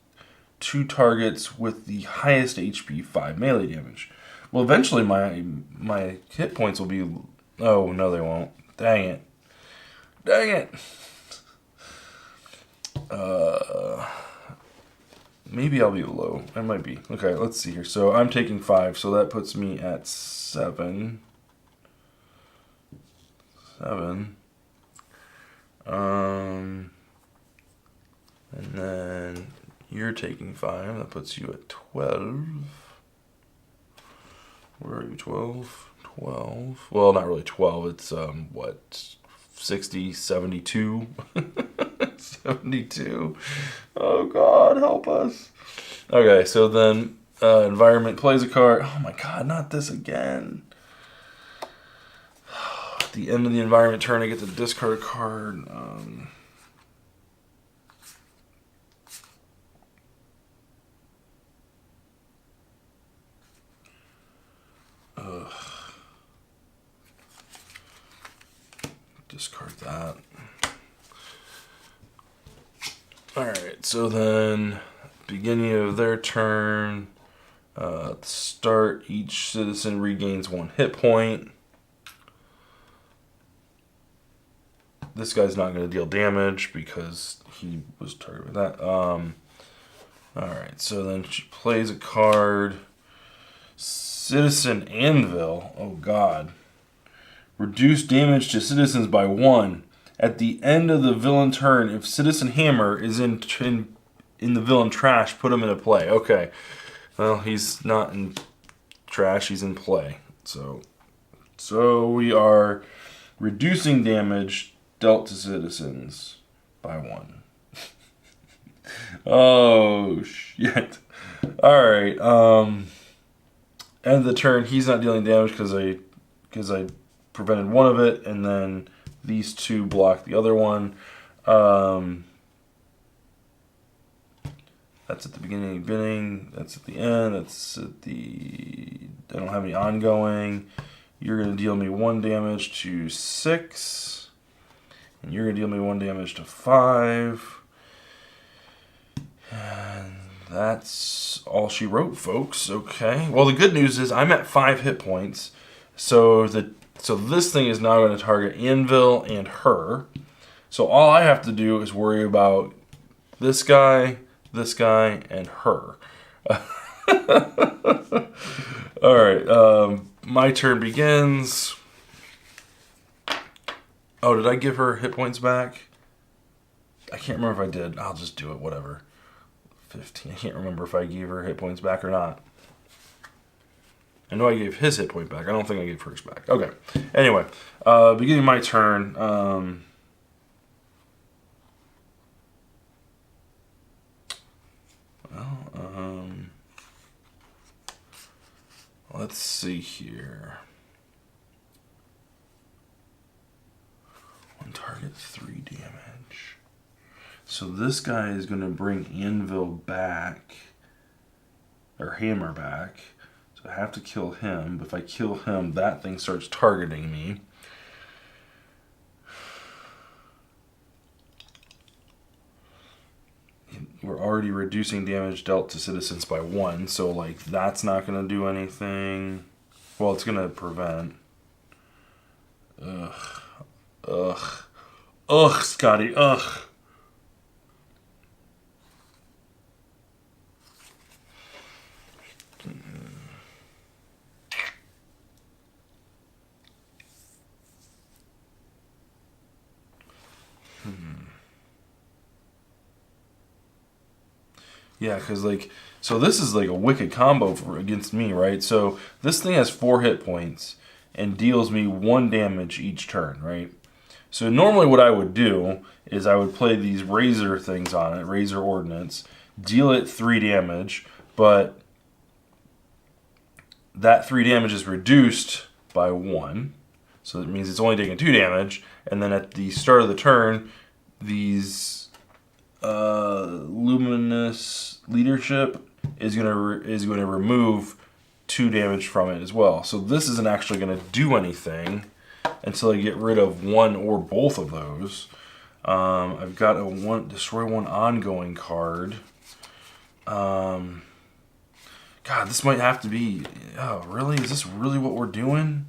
2 targets with the highest HP 5 melee damage. Well, eventually my hit points will be... Oh, no they won't. Dang it. Dang it! Maybe I'll be low. I might be. Okay, let's see here. So I'm taking 5, so that puts me at 7. 7. And then you're taking 5. That puts you at 12. Where are you? 12? 12. Well, not really 12. It's, what? 60, 72? 72. Oh God, help us. Okay, so then environment plays a card. Oh my God, not this again. At the end of the environment turn, I get to discard a card. Discard that. Alright, so then beginning of their turn, start, each citizen regains 1 hit point. This guy's not going to deal damage because he was targeted with that. Alright, so then she plays a card. Citizen Anvil. Oh God. Reduce damage to citizens by 1. At the end of the villain turn, if Citizen Hammer is in the villain trash, put him into play. Okay. Well, he's not in trash, he's in play. So we are reducing damage dealt to citizens by 1. Oh, shit. Alright, end of the turn, he's not dealing damage because I prevented 1 of it, and then these 2 block the other one. That's at the beginning, that's at the end, that's at the... I don't have any ongoing. You're going to deal me 1 damage to 6. And you're going to deal me 1 damage to 5. And that's all she wrote, folks. Okay. Well, the good news is I'm at 5 hit points. So this thing is now going to target Anvil and her. So all I have to do is worry about this guy, and her. Alright, my turn begins. Oh, did I give her hit points back? I can't remember if I did. I'll just do it, whatever. 15. I can't remember if I gave her hit points back or not. I know I gave his hit point back. I don't think I gave hers back. Okay. Anyway, beginning my turn. Let's see here. 1 target, 3 damage. So this guy is going to bring Anvil back, or Hammer back. So I have to kill him. But if I kill him, that thing starts targeting me. We're already reducing damage dealt to citizens by 1, so like that's not going to do anything. Well, it's going to prevent. Ugh, Scotty, ugh. Yeah, because, like, so this is like a wicked combo against me, right? So this thing has 4 hit points and deals me 1 damage each turn, right? So normally what I would do is I would play these Razor things on it, Razor Ordnance, deal it 3 damage, but that 3 damage is reduced by 1. So that means it's only taking 2 damage, and then at the start of the turn, these Luminous Leadership is going to remove 2 damage from it as well. So this isn't actually going to do anything until I get rid of 1 or both of those. I've got a destroy 1 ongoing card. God, this might have to be. Oh, really? Is this really what we're doing?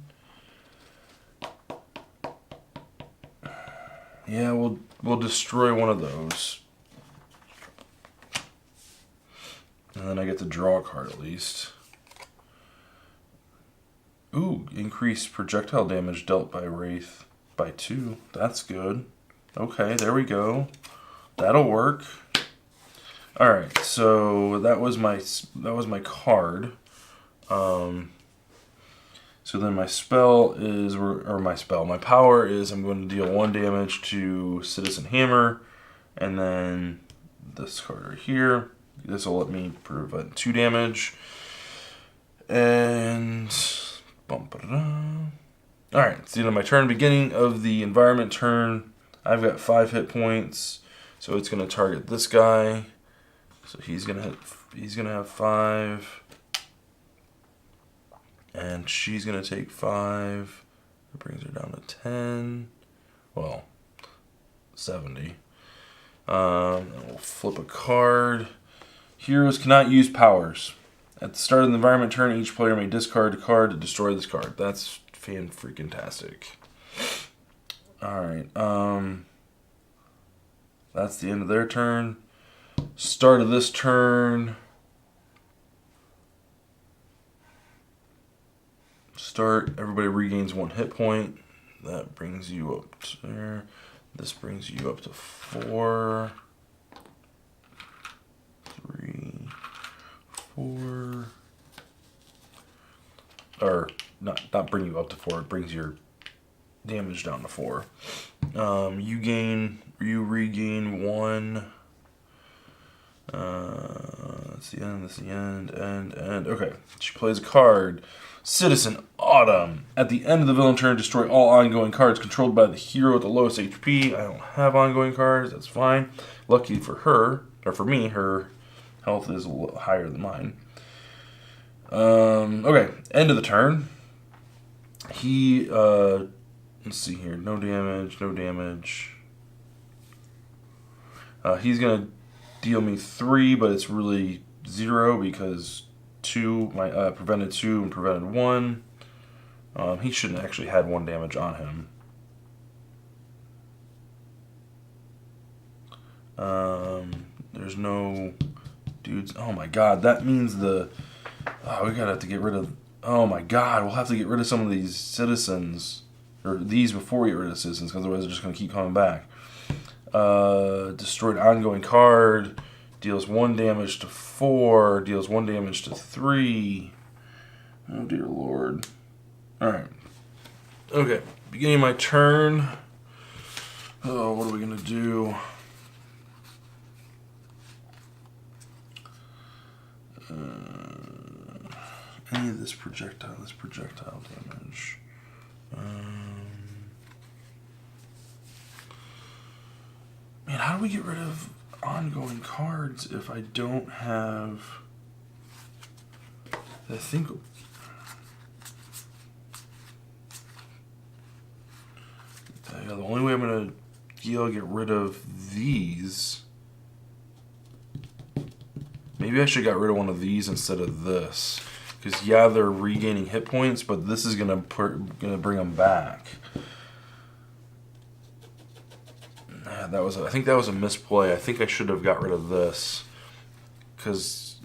Yeah, we'll destroy 1 of those. And then I get to draw a card at least. Ooh, increased projectile damage dealt by Wraith by 2. That's good. Okay, there we go. That'll work. All right, so that was my card. So then my spell is, my power is I'm going to deal 1 damage to Citizen Hammer, and then this card right here. This will let me prevent 2 damage. And alright, it's the end of my turn. Beginning of the environment turn. I've got 5 hit points. So it's gonna target this guy. So he's gonna have 5. And she's gonna take 5. It brings her down to 10. Well, 70. And we'll flip a card. Heroes cannot use powers. At the start of the environment turn, each player may discard a card to destroy this card. That's fan-freaking-tastic. Alright, that's the end of their turn. Start of this turn. Everybody regains 1 hit point. That brings you up to there. This brings you up to 4. 3, 4, or not bring you up to 4. It brings your damage down to 4. You regain 1. That's the end. That's the end. And okay. She plays a card. Citizen Autumn. At the end of the villain turn, destroy all ongoing cards controlled by the hero at the lowest HP. I don't have ongoing cards. That's fine. Lucky for her, or for me, her health is a little higher than mine. Okay, end of the turn. He, let's see here. No damage, no damage. He's going to deal me 3, but it's really 0 because 2, my prevented 2 and prevented 1. He shouldn't actually had 1 damage on him. There's no dudes. Oh my god, that means we gotta have to get rid of. Oh my god, we'll have to get rid of some of these citizens, or these before we get rid of citizens, because otherwise they're just gonna keep coming back. Destroyed ongoing card, deals 1 damage to 4, deals 1 damage to 3. Oh dear lord. Alright. Okay, beginning of my turn. Oh, what are we gonna do? Any of this projectile damage. Man, how do we get rid of ongoing cards if I don't have... I think... The only way I'm going to get rid of these... Maybe I should have got rid of one of these instead of this. Because, yeah, they're regaining hit points, but this is gonna bring them back. I think that was a misplay. I think I should have got rid of this. Because,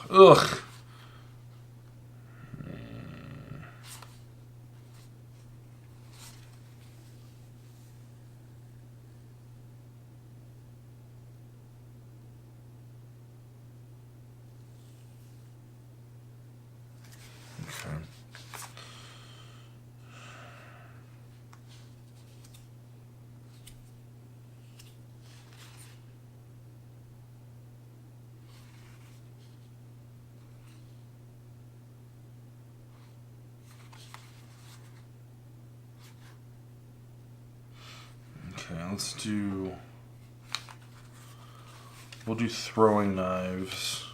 ugh. Okay, we'll do throwing knives.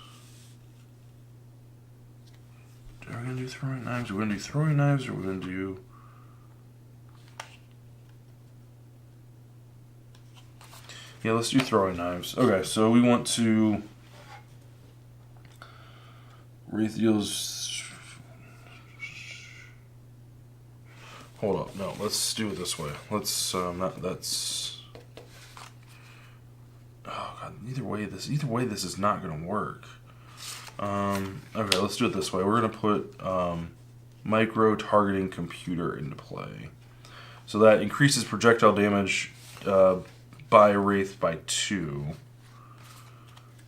Are we going to do throwing knives? Are we going to do throwing knives or are we going to do... Yeah, let's do throwing knives. Okay, so we want to... Wraith deals... Hold up, no, let's do it this way. Let's, that's... Oh god, either way this is not going to work. Okay, let's do it this way. We're going to put micro-targeting computer into play. So that increases projectile damage by Wraith by 2.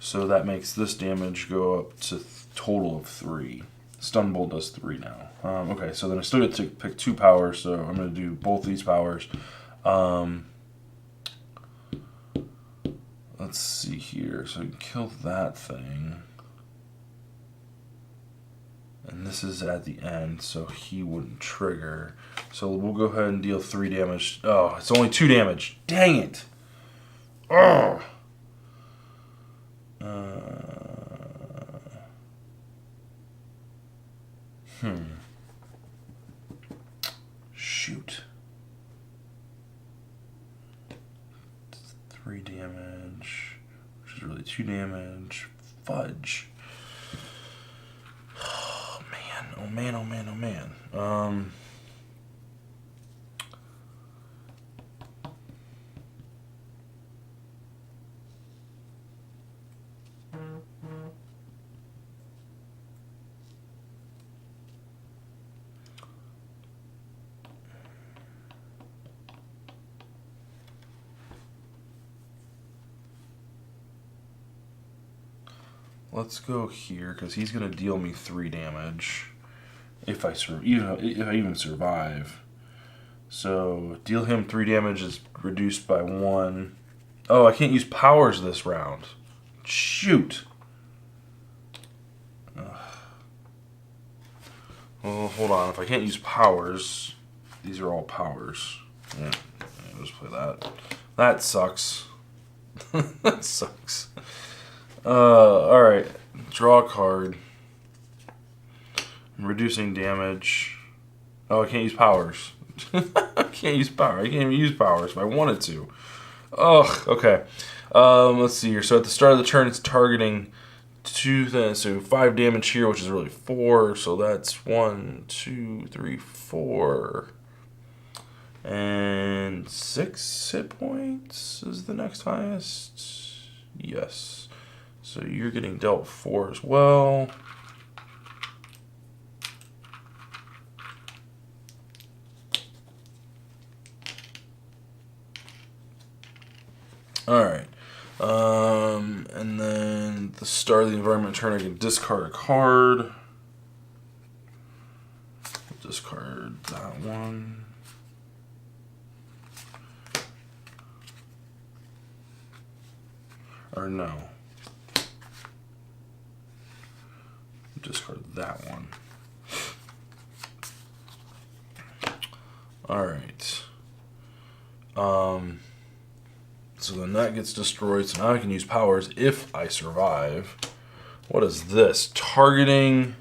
So that makes this damage go up to total of 3. Stun Bolt does 3 now. Okay, so then I still get to pick 2 powers, so I'm going to do both these powers. Let's see here. So I can kill that thing. And this is at the end, so he wouldn't trigger. So we'll go ahead and deal 3 damage. Oh, it's only 2 damage. Dang it! Oh! Shoot. 3 damage, which is really 2 damage. Fudge. Oh man, oh man, oh man, oh man. Let's go here because he's gonna deal me 3 damage if I even survive. So deal him 3 damage is reduced by 1. Oh, I can't use powers this round. Shoot. Well, hold on. If I can't use powers, these are all powers. Yeah, I'll just play that. That sucks. That sucks. Alright. Draw a card. I'm reducing damage. Oh, I can't use powers. I can't use power. I can't even use powers if I wanted to. Ugh, okay. Let's see here. So at the start of the turn, it's targeting 2 things. So 5 damage here, which is really 4. So that's 1, 2, 3, 4. And 6 hit points is the next highest. Yes. So you're getting dealt 4 as well. Alright. And then at the start of the environment turn, I can discard a card. Discard that one. Or no. Discard that one. Alright. So so then that gets destroyed. So now I can use powers if I survive. What is this? Targeting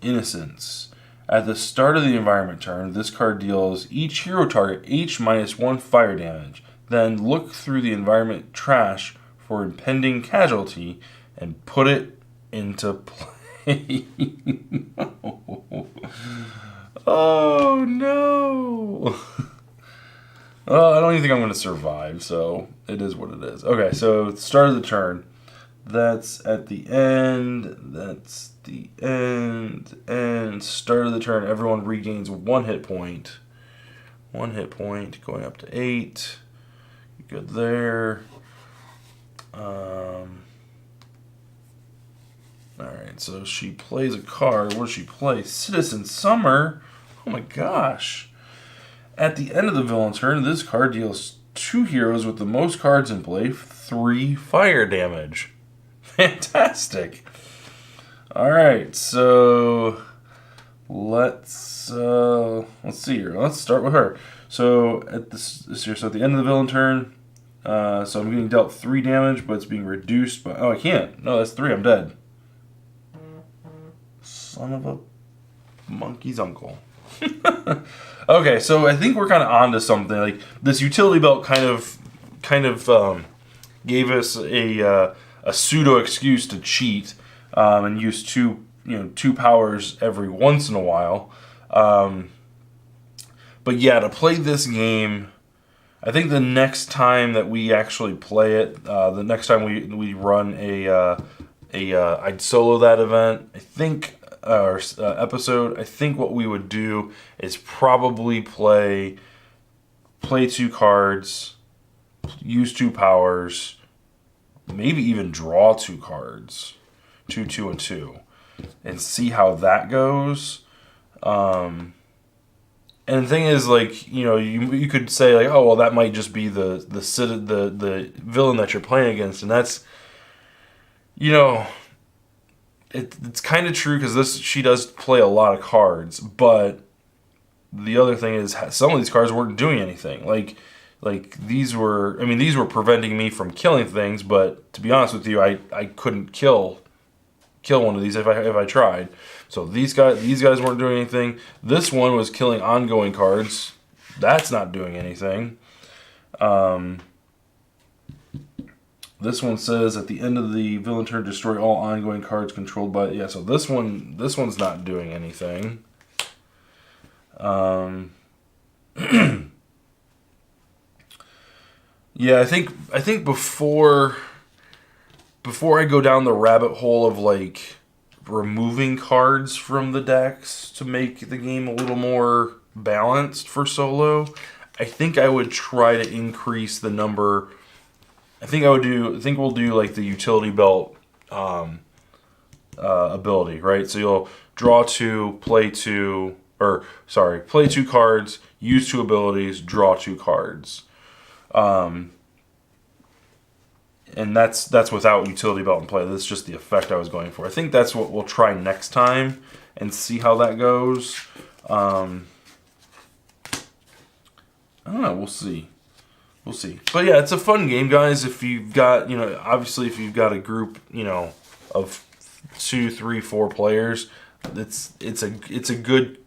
Innocence. At the start of the environment turn, this card deals each hero target H -1 fire damage. Then look through the environment trash for impending casualty and put it into play. Oh no! Well, I don't even think I'm going to survive, so it is what it is. Okay, so start of the turn. That's at the end. That's the end. And start of the turn, everyone regains 1 hit point. 1 hit point, going up to 8. Good there. Alright, so she plays a card. What does she play? Citizen Summer? Oh my gosh. At the end of the villain turn, this card deals 2 heroes with the most cards in play 3 fire damage. Fantastic. Alright, so let's see here. Let's start with her. So at this here, so at the end of the villain turn, so I'm getting dealt 3 damage, but it's being reduced by... Oh, I can't. No, that's 3. I'm dead. Son of a monkey's uncle. Okay, so I think we're kind of onto something. Like this utility belt kind of gave us a pseudo excuse to cheat and use two powers every once in a while. But yeah, to play this game, I think the next time that we actually play it, the next time we run I'd solo that event, I think, or episode, I think what we would do is probably play 2 cards, use 2 powers, maybe even draw 2 cards, 2, 2, and 2, and see how that goes. And the thing is, like, you could say like, oh well, that might just be the villain that you're playing against, and that's, it's kind of true because she does play a lot of cards, but the other thing is some of these cards weren't doing anything. Like these were preventing me from killing things, but to be honest with you, I couldn't kill one of these if I tried. So these guys weren't doing anything. This one was killing ongoing cards. That's not doing anything. This one says at the end of the villain turn, destroy all ongoing cards controlled by... Yeah, so this one's not doing anything. Yeah, I think before I go down the rabbit hole of like removing cards from the decks to make the game a little more balanced for solo, I think I would try to increase the number. I think we'll do like the utility belt ability, right? So you'll draw 2, play 2 cards, use 2 abilities, draw 2 cards. And that's without utility belt in play. That's just the effect I was going for. I think that's what we'll try next time and see how that goes. I don't know. We'll see. But yeah, it's a fun game, guys. If you've got, obviously if you've got a group, of 2, 3, 4 players, it's a good.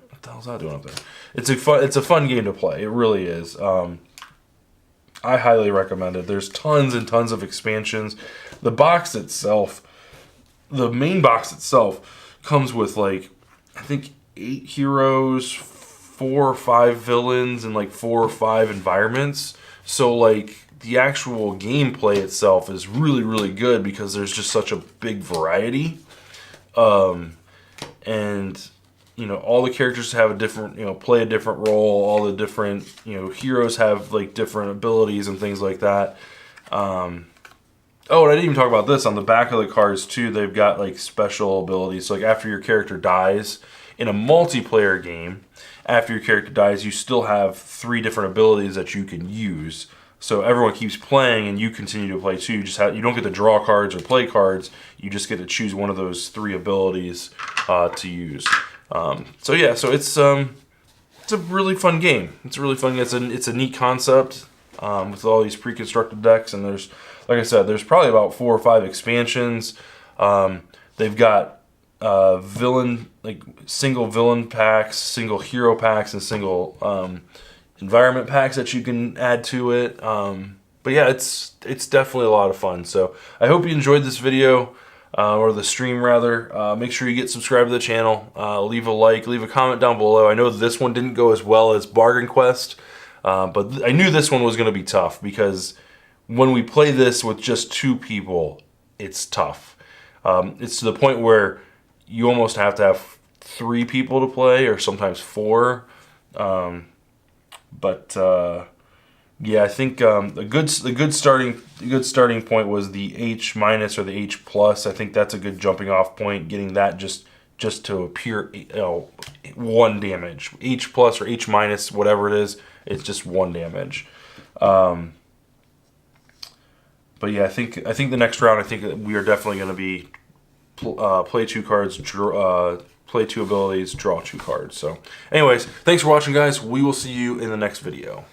What the hell's that doing up there? It's a fun game to play. It really is. I highly recommend it. There's tons and tons of expansions. The main box itself comes with like, I think 8 heroes, 4 or 5 villains, and like 4 or 5 environments. So like the actual gameplay itself is really, really good because there's just such a big variety. And all the characters have a different, play a different role. All the different, heroes have like different abilities and things like that. Oh, and I didn't even talk about this. On the back of the cards too, they've got like special abilities. So like after your character dies in a multiplayer game, after your character dies, you still have 3 different abilities that you can use. So everyone keeps playing and you continue to play too. You don't get to draw cards or play cards. You just get to choose one of those 3 abilities to use. So it's a really fun game. It's a really fun. It's a neat concept. with all these pre-constructed decks. And there's, like I said, there's probably about 4 or 5 expansions. They've got single villain packs, single hero packs, and single environment packs that you can add to it. But yeah, it's definitely a lot of fun. So I hope you enjoyed this video, or the stream rather. Make sure you get subscribed to the channel. Leave a like, leave a comment down below. I know this one didn't go as well as Bargain Quest, but I knew this one was going to be tough, because when we play this with just 2 people, it's tough. It's to the point where you almost have to have 3 people to play, or sometimes 4. Yeah, I think a good starting point was the H- or the H+. I think that's a good jumping off point. Getting that just to appear, 1 damage. H+ or H-, whatever it is, it's just 1 damage. But yeah, I think the next round, I think we are definitely going to be play 2 cards, play 2 abilities, draw 2 cards. So anyways, thanks for watching, guys. We will see you in the next video.